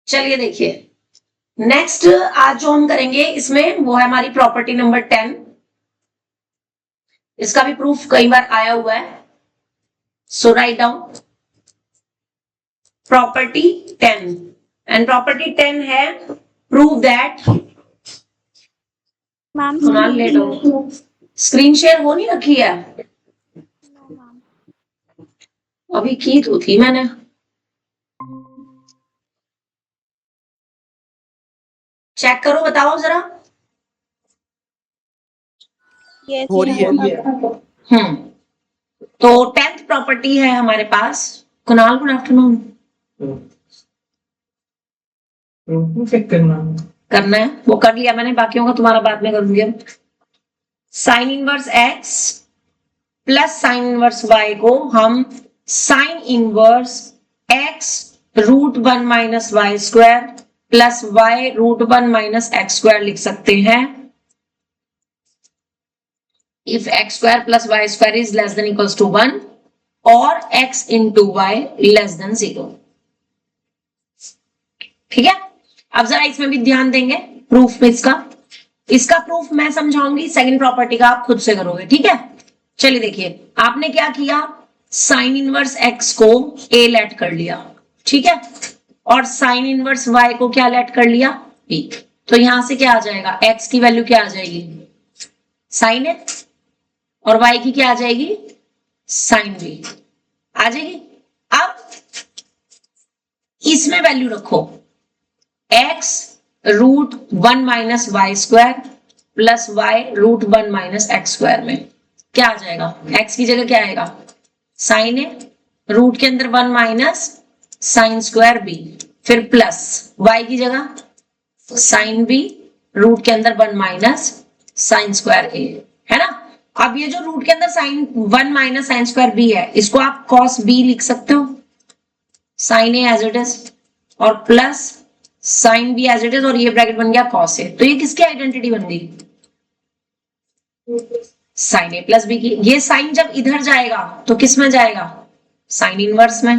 चलिए देखिए, नेक्स्ट आज जो हम करेंगे इसमें वो है हमारी प्रॉपर्टी नंबर 10। इसका भी प्रूफ कई बार आया हुआ है, so right down property 10 and property 10 है prove that. Ma'am Kunal late हो, स्क्रीन शेयर हो नहीं रखी है अभी, की तो थी मैंने। चेक करो, बताओ जरा। हो रही है। तो 10th प्रॉपर्टी है हमारे पास। Kunal good afternoon. करना है वो कर लिया मैंने, बाकियों का तुम्हारा बाद में करूंगी। अब sine inverse x plus sine inverse y को हम sine inverse x root 1 minus y square plus y root 1 minus x square लिख सकते हैं if x square plus y square is less than equals to 1 or x into y less than 0। ठीक है, अब जरा इसमें भी ध्यान देंगे प्रूफ में। इसका प्रूफ मैं समझाऊंगी, सेकंड प्रॉपर्टी का आप खुद से करोगे। ठीक है, चलिए देखिए, आपने क्या किया, साइन इनवर्स x को a लेट कर लिया, ठीक है, और साइन इनवर्स y को क्या लेट कर लिया, b। तो यहां से क्या आ जाएगा, x की वैल्यू क्या आ जाएगी, साइन a, और y की क्या आ जाएगी, साइन b आ जाएगी। अब इसमें वैल्यू रखो, x root 1 minus y square plus y root 1 minus x square में क्या आ जाएगा, x की जगह क्या आएगा, साइन ए, रूट के अंदर 1 माइनस साइन स्क्वायर b, फिर प्लस y की जगह साइन b, रूट के अंदर 1 माइनस साइन स्क्वायर a, है ना। अब ये जो रूट के अंदर sine 1 minus sine square b है, इसको आप कॉस b लिख सकते हो, sine A as it is, और plus sine B as it is, और ये ब्रैकेट बन गया कॉस ए। तो ये किसकी आइडेंटिटी बन गई, साइन ए प्लस बी की। ये साइन जब इधर जाएगा तो किस में जाएगा, साइन इनवर्स में।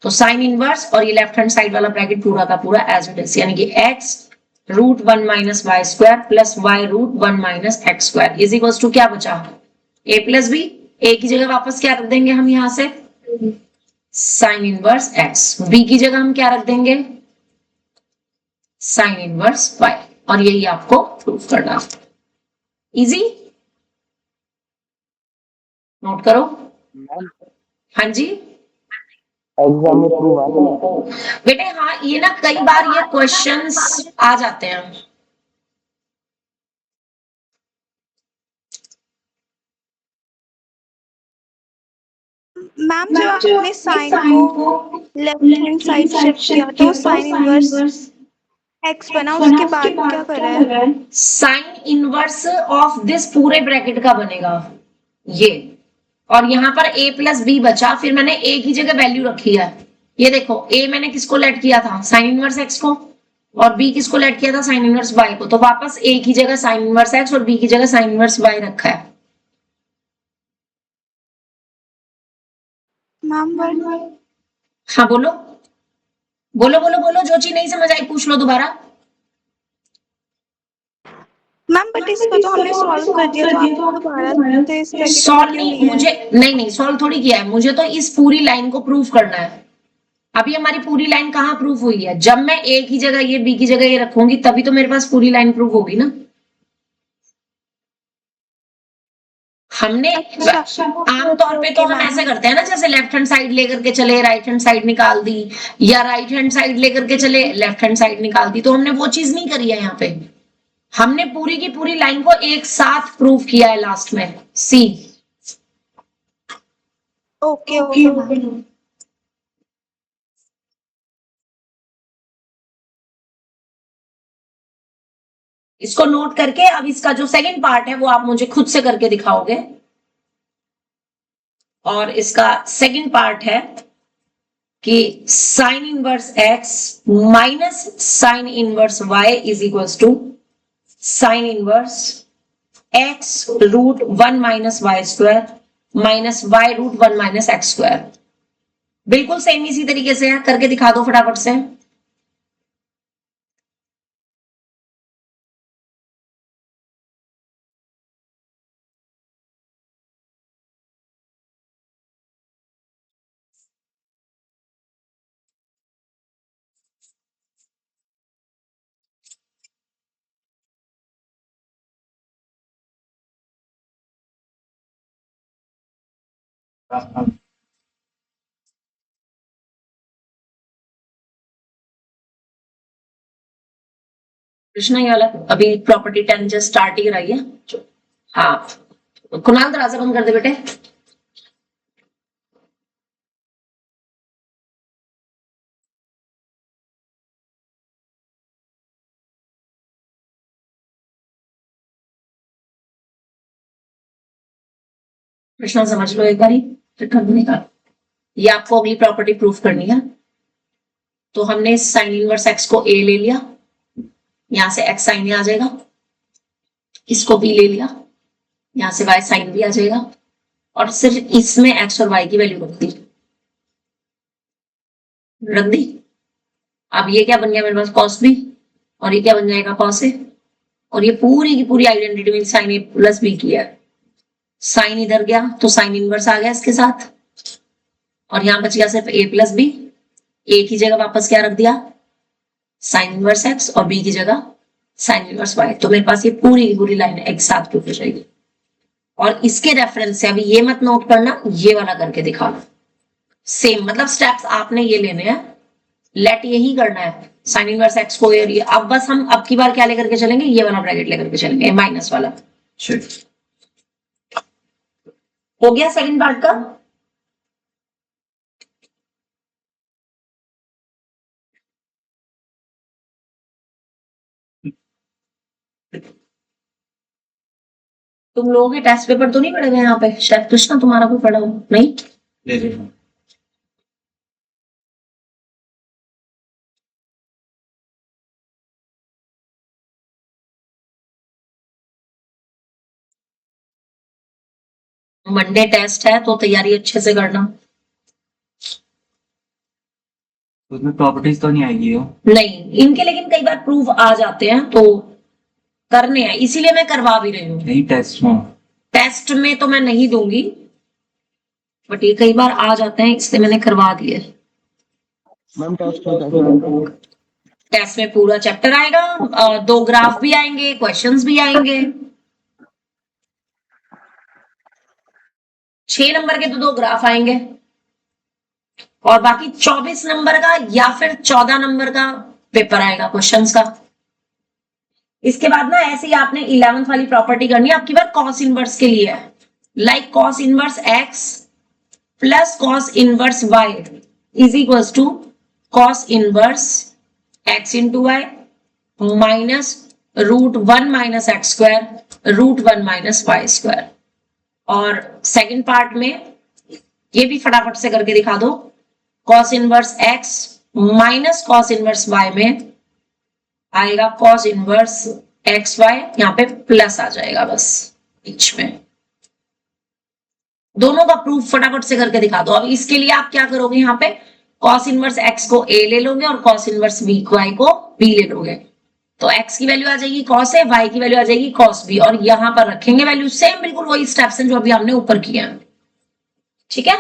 तो साइन इनवर्स और ये लेफ्ट हैंड साइड वाला ब्रैकेट पूरा का पूरा एज इट इज, यानी कि x root 1 minus y square plus y root 1 minus x square is equal to क्या बचा, a प्लस बी। ए की जगह वापस क्या रख देंगे हम यहां से, साइन इनवर्स x, बी की जगह हम क्या रख देंगे, साइन इनवर्स y, और यही आपको प्रूफ करना। इजी, नोट करो। हाँ जी एग्जाम में प्रूव आता है बेटे, हाँ ये ना कई बार ये क्वेश्चंस आ जाते हैं। मैम जब आपने साइन को लेफ्ट हैंड साइड शिफ्ट किया तो साइन इनवर्स एक्स बना, उसके बाद क्या कर रहा है, साइन इनवर्स ऑफ दिस पूरे ब्रैकेट का बनेगा ये, और यहां पर a प्लस बी बचा, फिर मैंने a की जगह वैल्यू रखी है। ये देखो, a मैंने किसको लेट किया था, साइन इनवर्स x को, और b किसको लेट किया था, साइन इनवर्स y को। तो वापस a की जगह साइन इनवर्स x और b की जगह साइन इनवर्स y रखा है। मैम हाँ बोलो बोलो बोलो बोलो, जो चीज नहीं समझ आई पूछ लो दोबारा। मैम बट इसको तो हमने सॉल्व कर दिया, तो आप दोबारा से इस ब्रैकेट सॉल्व में क्यों नहीं, लिए हैं? मुझे नहीं सॉल्व थोड़ी किया है, मुझे तो इस पूरी लाइन को प्रूव करना है। अभी हमारी पूरी लाइन कहाँ प्रूफ हुई है, जब मैं a की जगह ये b की जगह ये रखूंगी तभी तो मेरे पास पूरी लाइन प्रूफ होगी ना। हमने आमतौर पे तो हम ऐसे करते हैं ना, जैसे लेफ्ट हैंड साइड लेकर के चले राइट हैंड साइड निकाल दी, या राइट हैंड साइड लेकर के चले लेफ्ट हैंड साइड निकाल दी। तो हमने वो चीज नहीं करी है यहाँ पे, हमने पूरी की पूरी लाइन को एक साथ प्रूफ किया है लास्ट में। सी ओके ओके। इसको नोट करके अब इसका जो सेकंड पार्ट है वो आप मुझे खुद से करके दिखाओगे, और इसका सेकंड पार्ट है कि sine inverse x minus sine inverse y is equals to sine inverse x root 1 minus y square minus y root 1 minus x square. बिल्कुल सेम इसी तरीके से है, करके दिखा दो फटाफट से। कृष्णा ये वाला अभी प्रॉपर्टी 10 जस्ट स्टार्ट ही कराई है। हाँ कुणाल दरवाजा बंद कर दे बेटे। कृष्णा समझ लो एक बारी फिर कर देने का। ये आपको अगली प्रॉपर्टी प्रूफ करनी है। तो हमने साइन इनवर्स एक्स को ए ले लिया, यहां से एक्स साइन आ जाएगा, इसको बी ले लिया, यहां से वाई साइन भी आ जाएगा, और सिर्फ इसमें एक्स और वाई की वैल्यू रख दी। अब ये क्या बन गया मेरे पास कॉस बी, और ये क्या बन जाएगा कॉस ए, और ये पूरी की पूरी आइडेंटिटी में साइन ए प्लस बी की है। साइन इधर गया तो साइन इनवर्स आ गया इसके साथ, और यहां बच गया सिर्फ ए प्लस बी। ए की जगह वापस क्या रख दिया, साइन इनवर्स एक्स, और बी की जगह साइन इनवर्स वाई। तो मेरे पास ये पूरी की पूरी लाइन एक साथ प्रूफ हो जाएगी। और इसके रेफरेंस से अभी ये मत नोट करना, ये वाला करके दिखाना। सेम मतलब स्टेप्स आपने ये लेने हैं, लेट यही करना है साइन इनवर्स एक्स को ये। अब बस हम अब की बार क्या लेकर के चलेंगे, ये वाला ब्रैकेट लेकर के चलेंगे, माइनस वाला। हो गया सेकंड पार्ट का। तुम लोगों के टेस्ट पेपर तो नहीं पड़े हुए यहाँ पे, शायद कृष्णा तुम्हारा कोई पड़ा हो नहीं। मंडे टेस्ट है तो तैयारी अच्छे से करना। उसमें प्रॉपर्टीज तो नहीं आएगी हो? नहीं इनके लेकिन कई बार प्रूफ आ जाते हैं तो करने हैं, इसीलिए मैं करवा भी रही हूँ। नहीं टेस्ट में। टेस्ट में तो मैं नहीं दूंगी, बट ये कई बार आ जाते हैं इसलिए मैंने करवा दिए। मैम टेस्ट में कैसे आएगा? टेस्ट में पूरा चैप्टर आएगा, 2 ग्राफ भी आएंगे, क्वेश्चंस भी आएंगे। 6 नंबर के तो 2 ग्राफ आएंगे, और बाकी 24 नंबर का या फिर 14 नंबर का पेपर आएगा क्वेश्चंस का। इसके बाद ना ऐसे ही आपने 11th वाली प्रॉपर्टी करनी है, आपकी बार कॉस इनवर्स के लिए है। Like cos inverse x plus cos inverse y is equals to cos inverse x into y minus √1 minus x square √1 minus y square. और सेकंड पार्ट में ये भी फटाफट से करके दिखा दो, cos inverse x minus cos inverse y में आएगा कॉस इनवर्स एक्स वाई, यहाँ पे प्लस आ जाएगा बस बीच में। दोनों का प्रूफ फटाफट से करके दिखा दो। अब इसके लिए आप क्या करोगे, यहाँ पे कॉस इनवर्स एक्स को ए ले लोगे और कॉस इनवर्स बी वाई को बी ले लोगे। तो एक्स की वैल्यू आ जाएगी कॉस ए, वाई की वैल्यू आ जाएगी कॉस बी, और यहां पर रखेंगे वैल्यू सेम बिल्कुल वही स्टेप्स हैं जो अभी हमने ऊपर किया है। ठीक है।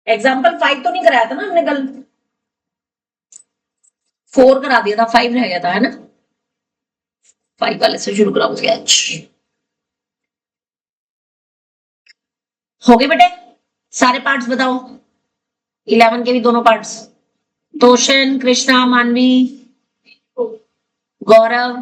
एग्जाम्पल 5 तो नहीं कराया था ना हमने कल, 4 करा दिया था, 5 रह गया था है ना। 5 वाले से शुरू कराऊंगी आज। हो गए बेटे सारे पार्ट्स बताओ, 11 के भी दोनों पार्ट्स। तोशन, कृष्णा, मानवी, गौरव,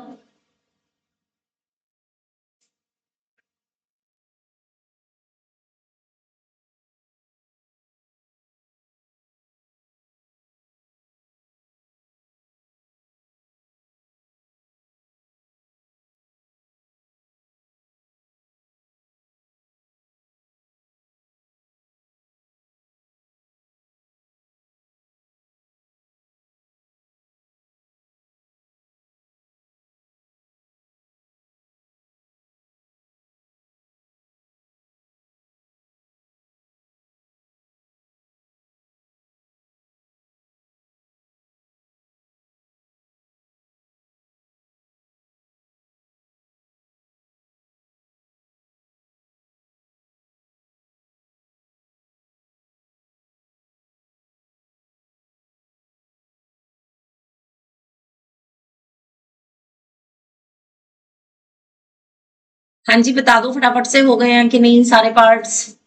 हाँ जी, बता दो फटाफट से, हो गए हैं कि नहीं सारे पार्ट्स?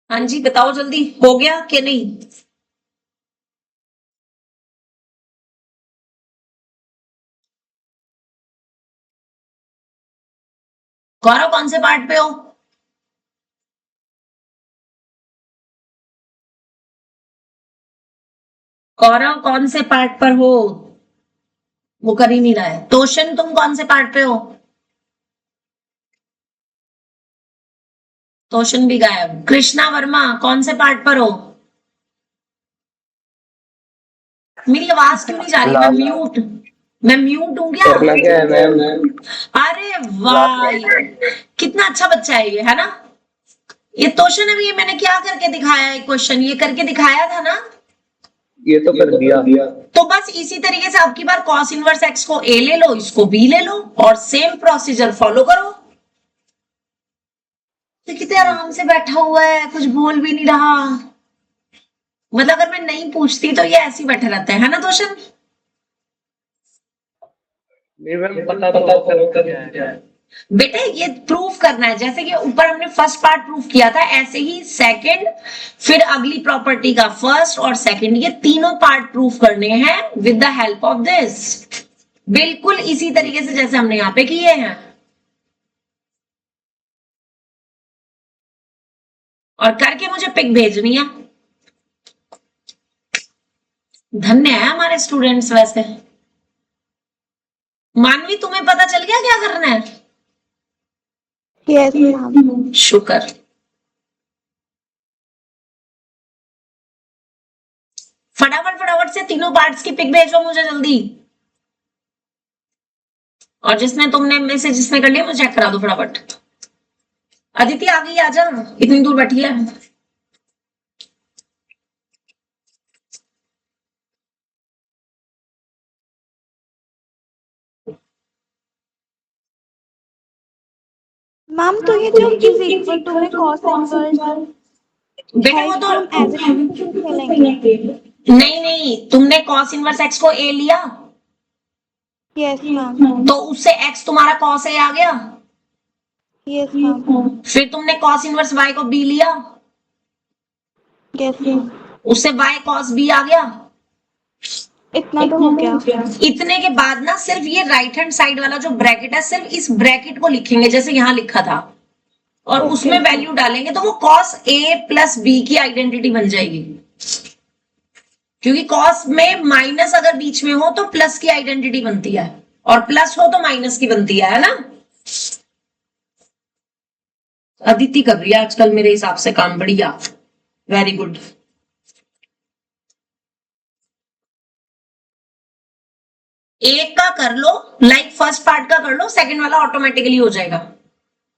हाँ जी, बताओ जल्दी, हो गया कि नहीं? गौरव कौन से पार्ट पे हो? गौरव कौन से पार्ट पर हो? वो कर ही नहीं रहा है। तोशन तुम कौन से पार्ट पे हो? तोशन भी गायब। कृष्णा वर्मा कौन से पार्ट पर हो? मेरी आवाज क्यों नहीं जा रही? मैं म्यूट हूँ क्या? करना क्या है मैम? अरे वाह, कितना अच्छा बच्चा है ये, है ना? ये तोशन, अभी ये मैंने क्या करके दिखाया है? क्वेश्चन ये करके दिखाया था ना? ये तो कर दिया। तो बस इसी तरीके से आपकी बार cos इनवर्स x को a ले लो, इसको b ले लो और सेम प्रोसीजर फॉलो करो। तो कितने आराम से बैठा हुआ है, कुछ बोल भी नहीं रहा। मतलब अगर मैं नहीं पूछती तो ये ऐसे ही बैठे रहते हैं, है ना तोशन? नहीं मैम, पता तो क्या है। बेटे ये प्रूफ करना है, जैसे कि ऊपर हमने फर्स्ट पार्ट प्रूफ किया था, ऐसे ही सेकंड, फिर अगली प्रॉपर्टी का फर्स्ट और सेकंड, ये तीनों पार्ट प्रूफ करने हैं with the help of this. बिल्कुल इसी तरीके से जैसे हमने यहाँ पे किए हैं। और करके मुझे पिक भेजनी है। धन्य है हमारे स्टूडेंट्स वैसे। मानवी तुम्हें पता चल गया क्या करना है? Yes ma'am. शुक्र। फटाफट फटाफट से तीनों पार्ट्स की पिक भेजो मुझे जल्दी। और तुमने में से जिसने कर लिया मुझे चेक करा दो फटाफट। अदिति आ गई, आजा, इतनी दूर बैठी है। मैम तो ये जो इज इक्वल टू में cos इनवर्स बेटे है, वो तो इसको हम एज इट चलेंगे। नहीं, तुमने cos इनवर्स x को a लिया, यस मैम। तो उससे x तुम्हारा cos a आ गया। Yes ma'am. फिर तुमने cos इनवर्स y को b लिया, यस मैम। उससे y cos b आ गया। इतना तो हो गया। इतने के बाद ना सिर्फ ये राइट हैंड साइड वाला जो ब्रैकेट है, सिर्फ इस ब्रैकेट को लिखेंगे जैसे यहां लिखा था, और उसमें वैल्यू डालेंगे तो वो cos a प्लस b की आइडेंटिटी बन जाएगी। क्योंकि cos में माइनस अगर बीच में हो तो प्लस की आइडेंटिटी बनती है, और प्लस हो तो माइनस की बनती है ना? अदिति कर रही है आजकल मेरे हिसाब से काम, बढ़िया, वेरी गुड। एक का कर लो, लाइक फर्स्ट पार्ट का कर लो, सेकंड वाला ऑटोमेटिकली हो जाएगा,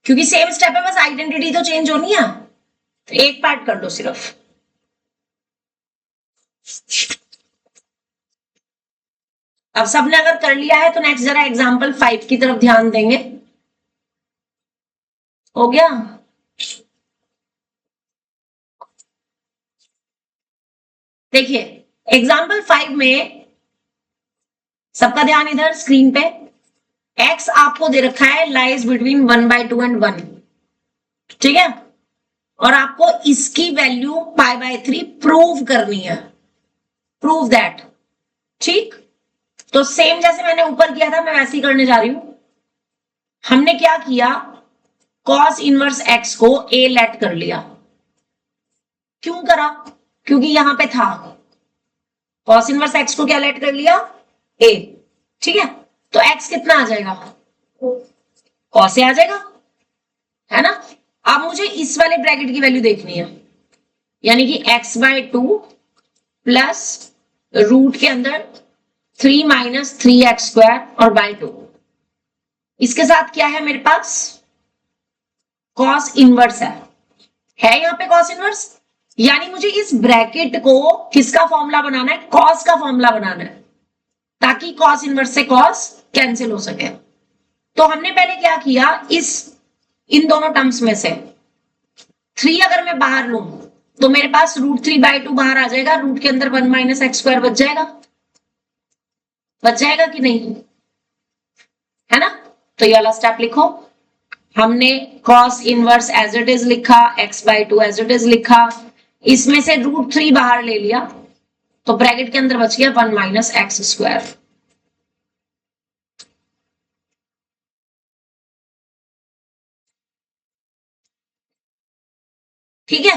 क्योंकि सेम स्टेप है, बस आइडेंटिटी तो चेंज होनी है। तो एक पार्ट कर लो सिर्फ। अब सबने अगर कर लिया है तो नेक्स्ट जरा एग्जांपल 5 की तरफ ध्यान देंगे। हो गया? देखिए एग्जांपल 5 में सबका ध्यान इधर स्क्रीन पे। x आपको दे रखा है लाइज बिटवीन 1/2 एंड 1, ठीक है? और आपको इसकी वैल्यू π/3 प्रूव करनी है। प्रूव दैट, ठीक? तो सेम जैसे मैंने ऊपर किया था मैं वैसे ही करने जा रही हूं। हमने क्या किया, cos इनवर्स x को a लेट कर लिया। क्यों करा? क्योंकि यहां पे था। cos इनवर्स x को क्या लेट कर लिया? a, ठीक है? तो x कितना आ जाएगा? cos a आ जाएगा, है ना? अब मुझे इस वाले ब्रैकेट की वैल्यू देखनी है, यानी कि x/2 प्लस रूट के अंदर 3 माइनस 3x² और बाय 2। इसके साथ क्या है मेरे पास, कॉस इनवर्स है यहाँ पे कॉस इनवर्स, यानी मुझे इस ब्रैकेट को किसका फॉर्मूला बनाना है, कॉस का फॉर्मूला बनाना है, ताकि कॉस इनवर्स से कॉस कैंसिल हो सके। तो हमने पहले क्या किया, इन दोनों टर्म्स में से 3 अगर मैं बाहर लूं तो मेरे पास √3/2 बाहर आ जाएगा, रूट के अंदर 1 माइनस x² बच जाएगा कि नहीं, है ना। तो ये वाला स्टेप लिखो, हमने cos inverse as it is लिखा, x/2 एज इट इज लिखा, इसमें से √3 बाहर ले लिया तो ब्रैकेट के अंदर बच गया 1 माइनस x²। ठीक है।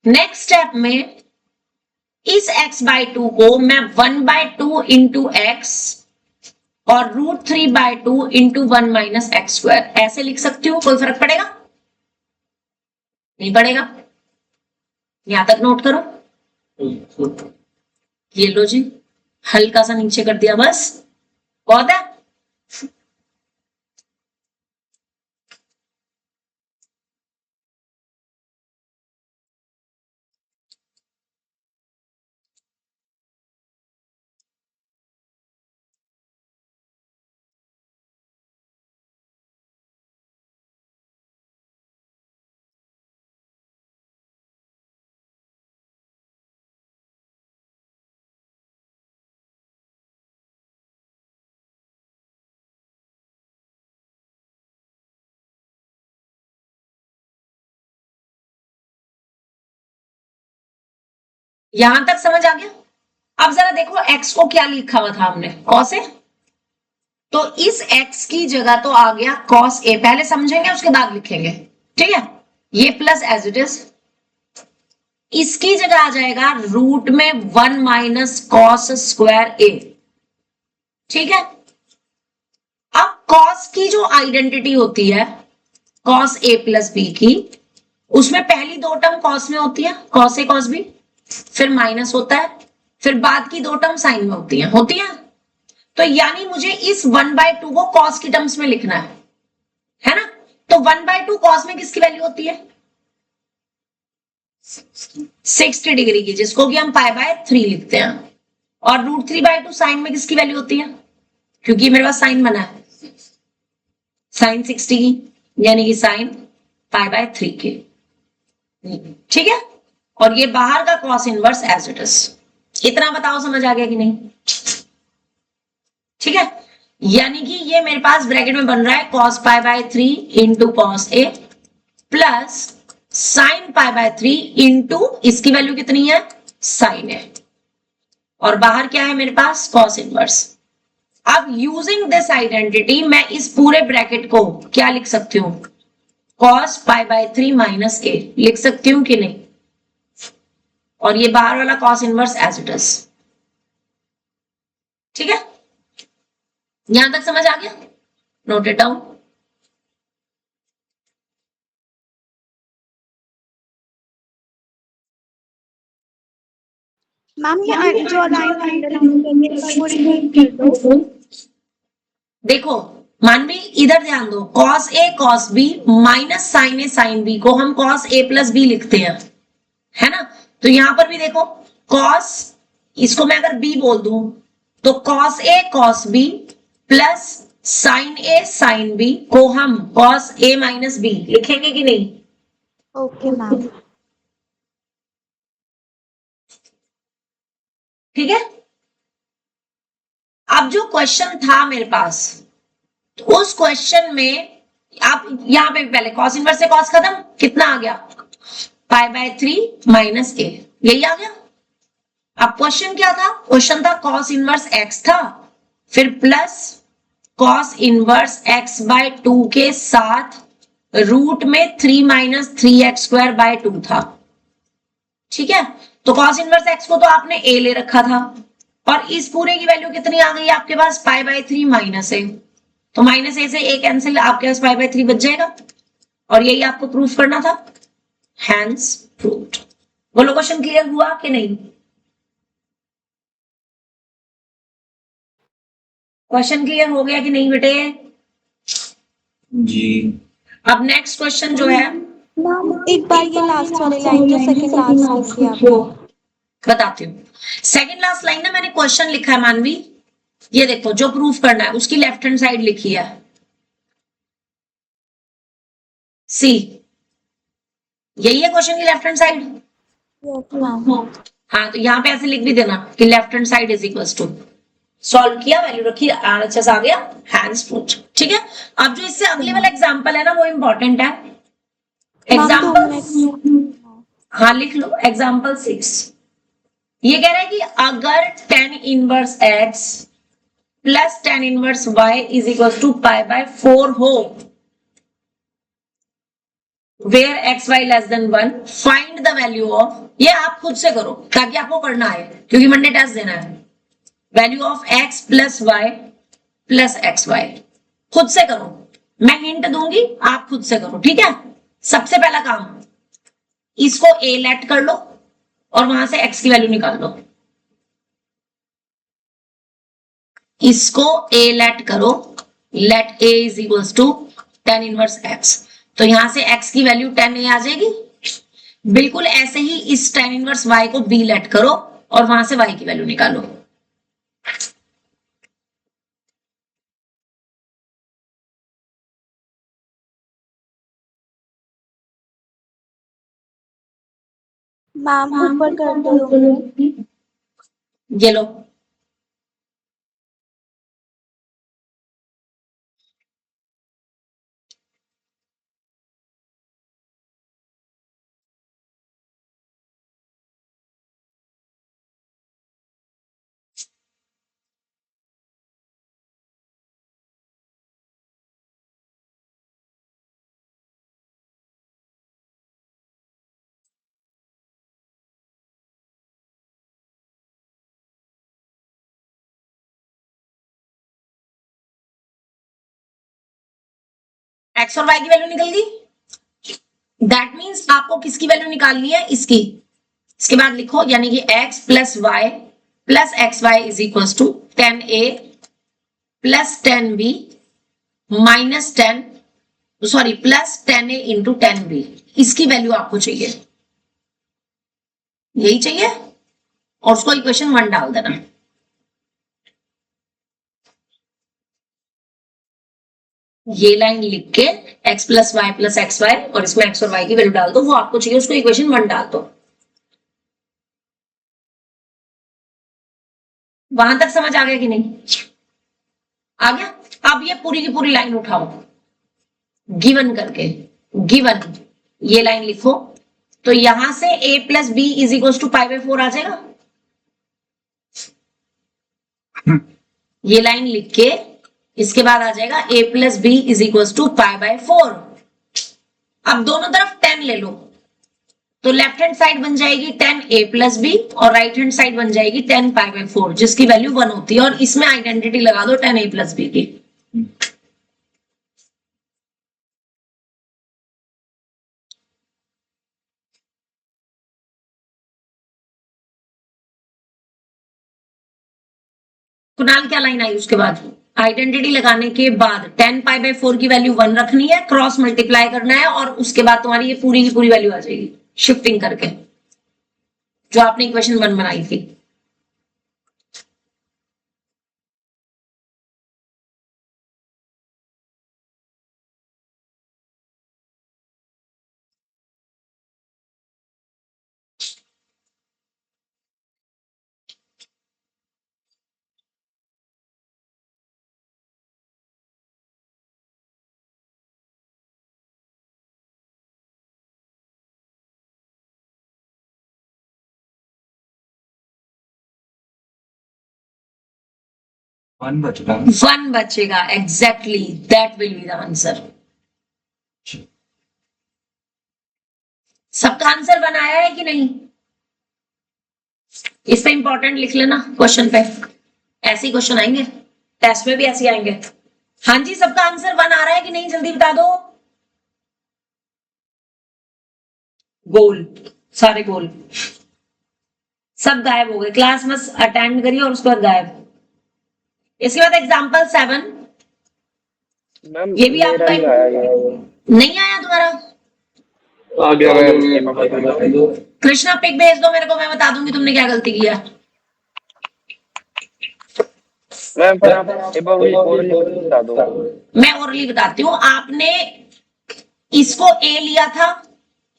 नेक्स्ट स्टेप में इस x/2 को मैं 1/2 इंटू एक्स और √3/2 इंटू 1 माइनस x² ऐसे लिख सकती हूँ, कोई फर्क पड़ेगा, नहीं पड़ेगा। यहां तक नोट करो, ये लो जी, हल्का सा नीचे कर दिया, बस बहुत है। यहां तक समझ आ गया। अब जरा देखो x को क्या लिखा हुआ था हमने, cos a, तो इस x की जगह तो आ गया cos a, पहले समझेंगे उसके बाद लिखेंगे, ठीक है। ये प्लस एज इट इज, इसकी जगह आ जाएगा रूट में 1 माइनस cos² a, ठीक है। अब cos की जो आइडेंटिटी होती है cos a प्लस b की, उसमें पहली 2 टर्म cos में होती है, cos a cos b, फिर माइनस होता है, फिर बाद की 2 टर्म साइन में होती हैं। तो यानी मुझे इस 1/2 को cos की टर्म्स में लिखना है ना। तो 1/2 cos में किसकी वैल्यू होती है, 60 डिग्री की, जिसको कि हम π/3 लिखते हैं। और √3/2 साइन में किसकी वैल्यू होती है, क्योंकि मेरे पास साइन बना है, साइन 60 की, यानी कि साइन π/3 की, ठीक है। और ये बाहर का cos inverse as it is. इतना बताओ समझ आ गया कि नहीं, ठीक है। यानी कि ये मेरे पास ब्रैकेट में बन रहा है cos π/3 into cos a plus sine π/3 into इसकी वैल्यू कितनी है, साइन a, और बाहर क्या है मेरे पास cos इनवर्स। अब यूजिंग दिस आइडेंटिटी मैं इस पूरे ब्रैकेट को क्या लिख सकती हूं, cos π/3 माइनस a लिख सकती हूं कि नहीं, और ये बाहर वाला cos inverse as it is, ठीक है। यहां तक समझ आ गया, नोट इट डाउन। मैम ये जो लाइन अंडरलाइन करके है, वो रिपीट कर दो। देखो मानवी इधर ध्यान दो, cos a cos b minus sin a sin b को हम cos a प्लस b लिखते हैं, है ना। तो यहां पर भी देखो cos, इसको मैं अगर b बोल दूं तो cos a cos b plus sin a sin b को हम cos a माइनस b लिखेंगे कि नहीं, ओके मैम। ठीक है। अब जो क्वेश्चन था मेरे पास, तो उस क्वेश्चन में आप यहां पे पहले cos इनवर्स से cos खत्म, कितना आ गया π/3 माइनस a, यही आ गया। अब क्वेश्चन क्या था, क्वेश्चन था cos इनवर्स x था, फिर प्लस cos इनवर्स x/2 के साथ रूट में 3 माइनस 3x²/2 था, ठीक है। तो cos इनवर्स x को तो आपने a ले रखा था, और इस पूरे की वैल्यू कितनी आ गई आपके पास π/3 माइनस a, तो माइनस a से a कैंसिल, आपके पास π/3 बच जाएगा, और यही आपको प्रूफ करना था, हैंस प्रूव्ड। बोलो क्वेश्चन क्लियर हुआ कि नहीं? क्वेश्चन क्लियर हो गया कि नहीं बेटे? जी। अब नेक्स्ट क्वेश्चन जो है मैम एक बार ये लास्ट वाली लाइन जो सेकंड लास्ट लिखी है आपने। बताती हूँ। सेकंड लास्ट लाइन ना मैंने क्वेश्चन लिखा है मानवी, ये देखो जो प्रूफ करना है उसकी लेफ्ट हैंड साइड लिखी है सी, यही है क्वेश्चन की left hand side. Yes ma'am. हाँ तो यहाँ पे ऐसे लिख भी देना कि left hand side is equal to, solve किया, वैल्यू रखी, आरएचएस आ गया, हैंड्स पुट। ठीक है, अब जो इससे अगले वाला एग्जांपल है ना वो इंपॉर्टेंट है। एग्जांपल, हाँ लिख लो, एग्जांपल 6। ये कह रहा है कि अगर tan inverse x plus tan inverse y is equal to π/4 हो, where x y less than 1, find the value of, ये आप खुद से करो ताकि आपको करना आए क्योंकि मंडे टेस्ट देना है, value of x plus y plus x y. खुद से करो, मैं हिंट दूंगी, आप खुद से करो। ठीक है, सबसे पहला काम इसको a लेट कर लो और वहां से x की वैल्यू निकाल लो। इसको a लेट करो, let a is equal to tan inverse x, तो यहां से x की वैल्यू 10a आ जाएगी। बिल्कुल ऐसे ही इस tan इनवर्स y को b लेट करो और वहां से y की वैल्यू निकालो। मैम ऊपर कर दो। ये लो, x और y की वैल्यू निकल गई। दैट मीन्स आपको किसकी वैल्यू निकालनी है, इसकी। इसके बाद लिखो यानी कि x plus y plus x y is equal to 10a plus 10b minus 10, sorry plus 10a into 10b, इसकी वैल्यू आपको चाहिए, यही चाहिए, और उसको इक्वेशन 1 डाल देना। ये लाइन लिख के x plus y plus x y और इसमें x और y की वैल्यू डाल दो, वो आपको चाहिए, उसको इक्वेशन 1 डाल दो। वहां तक समझ आ गया कि नहीं? आ गया। अब ये पूरी की पूरी लाइन उठाओ गिवन करके, गिवन ये लाइन लिखो, तो यहां से a plus B is equal to π/4 आ जाएगा। ये लाइन लिख के इसके बाद आ जाएगा a plus B is equal to π/4। अब दोनों तरफ 10 ले लो, तो लेफ्ट हैंड साइड बन जाएगी 10a प्लस बी और राइट हैंड साइड बन जाएगी 10 π/4, जिसकी वैल्यू 1 होती है, और इसमें आइडेंटिटी लगा दो 10a प्लस बी की। कुणाल क्या लाइन आई उसके बाद? आइडेंटिटी लगाने के बाद 10 π/4 की वैल्यू 1 रखनी है, क्रॉस मल्टीप्लाई करना है, और उसके बाद तुम्हारी ये पूरी की पूरी वैल्यू आ जाएगी शिफ्टिंग करके, जो आपने इक्वेशन 1 बनाई थी। वन बचेगा। 1 बचेगा, exactly that will be the answer. सबका आंसर बनाया है कि नहीं? इस पे इंपॉर्टेंट लिख लेना क्वेश्चन पे, ऐसे ही क्वेश्चन आएंगे टेस्ट में भी, ऐसे आएंगे। हाँ जी, सबका आंसर 1 आ रहा है कि नहीं, जल्दी बता दो। गोल सारे गोल सब गायब हो गए, क्लास में अटेंड करिए और उसके बाद गायब। इसके बाद एग्जाम्पल 7, मैम ये भी मेरा आपका ही आया ये। नहीं आया तुम्हारा? आ गया मैम, एक बार बता दो। कृष्णा पिक भेज दो मेरे को, मैं बता दूंगी तुमने क्या गलती किया। मैम पर आप एक बार और बता दो। मैं ओरली बताती हूँ। आपने इसको ए लिया था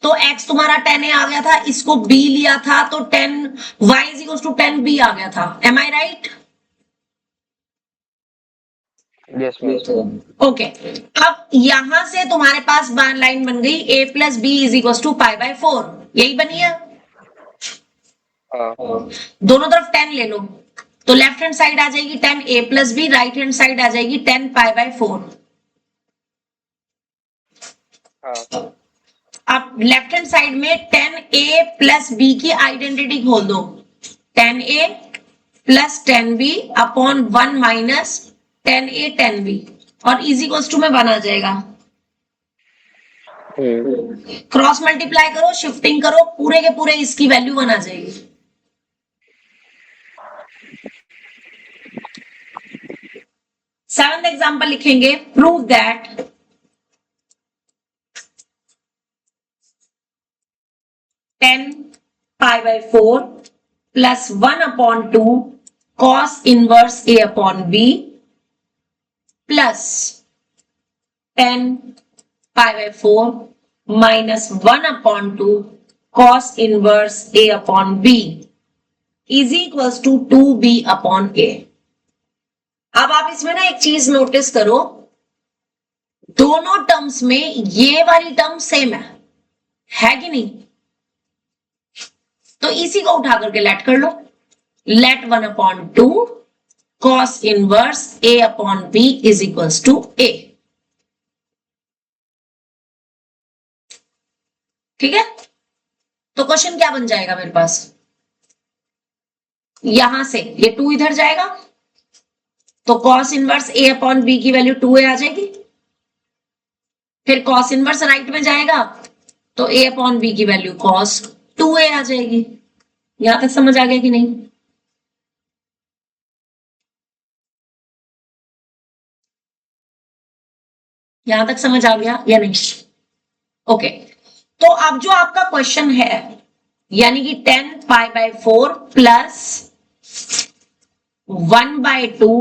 तो x तुम्हारा 10a आ गया था, इसको b लिया था तो 10y is equal to 10b आ गया था। Am I right? Yes ma'am. Okay, अब यहां से तुम्हारे पास लाइन बन गई a plus B is equal to pi by 4, यही बनी है। हाँ दोनों तरफ 10 ले लो तो लेफ्ट हैंड साइड आ जाएगी 10a plus B, right hand side आ जाएगी 10 पाई बाय 4। हाँ अब लेफ्ट हैंड साइड में 10a प्लस बी की आइडेंटिटी खोल दो, 10a plus 10b upon 1 minus 10a 10b, और इज इक्वल्स टू में 1 आ जाएगा। क्रॉस मल्टीप्लाई करो, शिफ्टिंग करो, पूरे के पूरे इसकी वैल्यू 1 आ जाएगी। सेवंथ एग्जांपल लिखेंगे, prove that tan pi by 4 plus 1 upon 2 cos inverse a upon b plus 10 pi by 4 minus 1 upon 2 cos inverse a upon b is equals to 2b upon a। अब आप इसमें ना एक चीज notice करो, दोनों terms में ये वाली टर्म सेम है कि नहीं? तो इसी को उठा करके लेट कर लो, let 1 upon 2 cos inverse a upon b is equals to a। ठीक है, तो क्वेश्चन क्या बन जाएगा मेरे पास, यहां से ये 2 इधर जाएगा तो cos inverse a upon b की वैल्यू 2a आ जाएगी, फिर कॉस इनवर्स राइट में जाएगा तो a अपॉन b की वैल्यू कॉस 2a आ जाएगी। यहां तक समझ आ गया कि नहीं? यहां तक समझ आ गया या नहीं? ओके, तो अब जो आपका क्वेश्चन है यानी कि 10 pi by 4 plus 1 by 2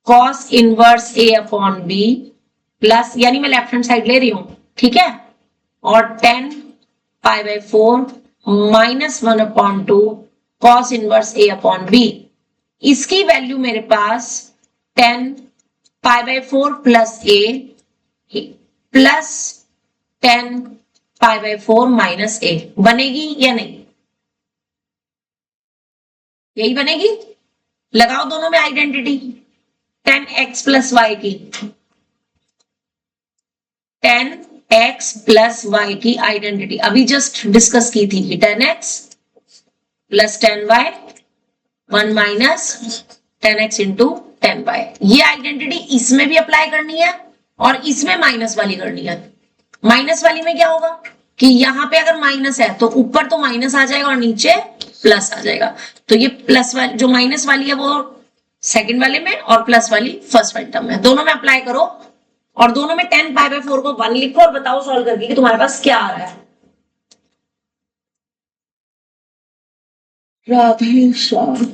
cos inverse a upon b plus, यानी मैं लेफ्ट हैंड साइड ले रही हूं, ठीक है, और 10 pi by 4 minus 1 upon 2 cos inverse a upon b, इसकी वैल्यू मेरे पास 10 pi by 4 plus a plus 10 pi by 4 minus a बनेगी या नहीं? यही बनेगी। लगाओ दोनों में आइडेंटिटी, 10x प्लस वाई की, 10x प्लस वाई की आइडेंटिटी अभी जस्ट डिस्कस की थी कि 10x plus 10y 1 minus 10x into 10y, ये आइडेंटिटी इसमें भी अप्लाई करनी है और इसमें माइनस वाली करनी है। माइनस वाली में क्या होगा कि यहां पे अगर माइनस है तो ऊपर तो माइनस आ जाएगा और नीचे प्लस आ जाएगा, तो ये प्लस वाली जो माइनस वाली है वो सेकंड वाले में और प्लस वाली फर्स्ट वाले टर्म में, दोनों में अप्लाई करो और दोनों में 10 पाई बाय 4 को 1 लिखो और बताओ सॉल्व करके कि तुम्हारे पास क्या आ रहा है। राधे श्याम।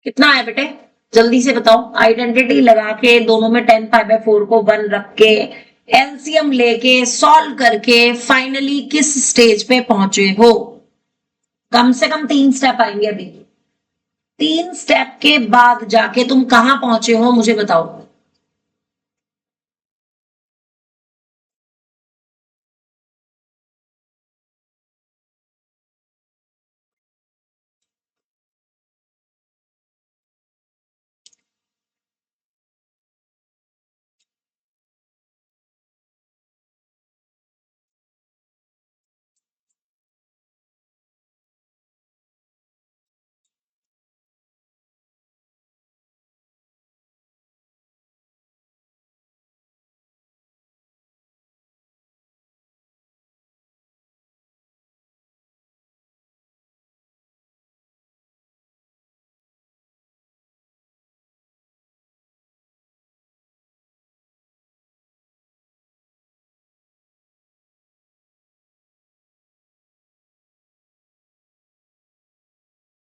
कितना आया बेटे, जल्दी से बताओ। आइडेंटिटी लगा के दोनों में 10π/4 को 1 रख के एलसीएम लेके सॉल्व करके फाइनली किस स्टेज पे पहुंचे हो? कम से कम 3 स्टेप आएंगे अभी। 3 स्टेप के बाद जाके तुम कहां पहुंचे हो मुझे बताओ।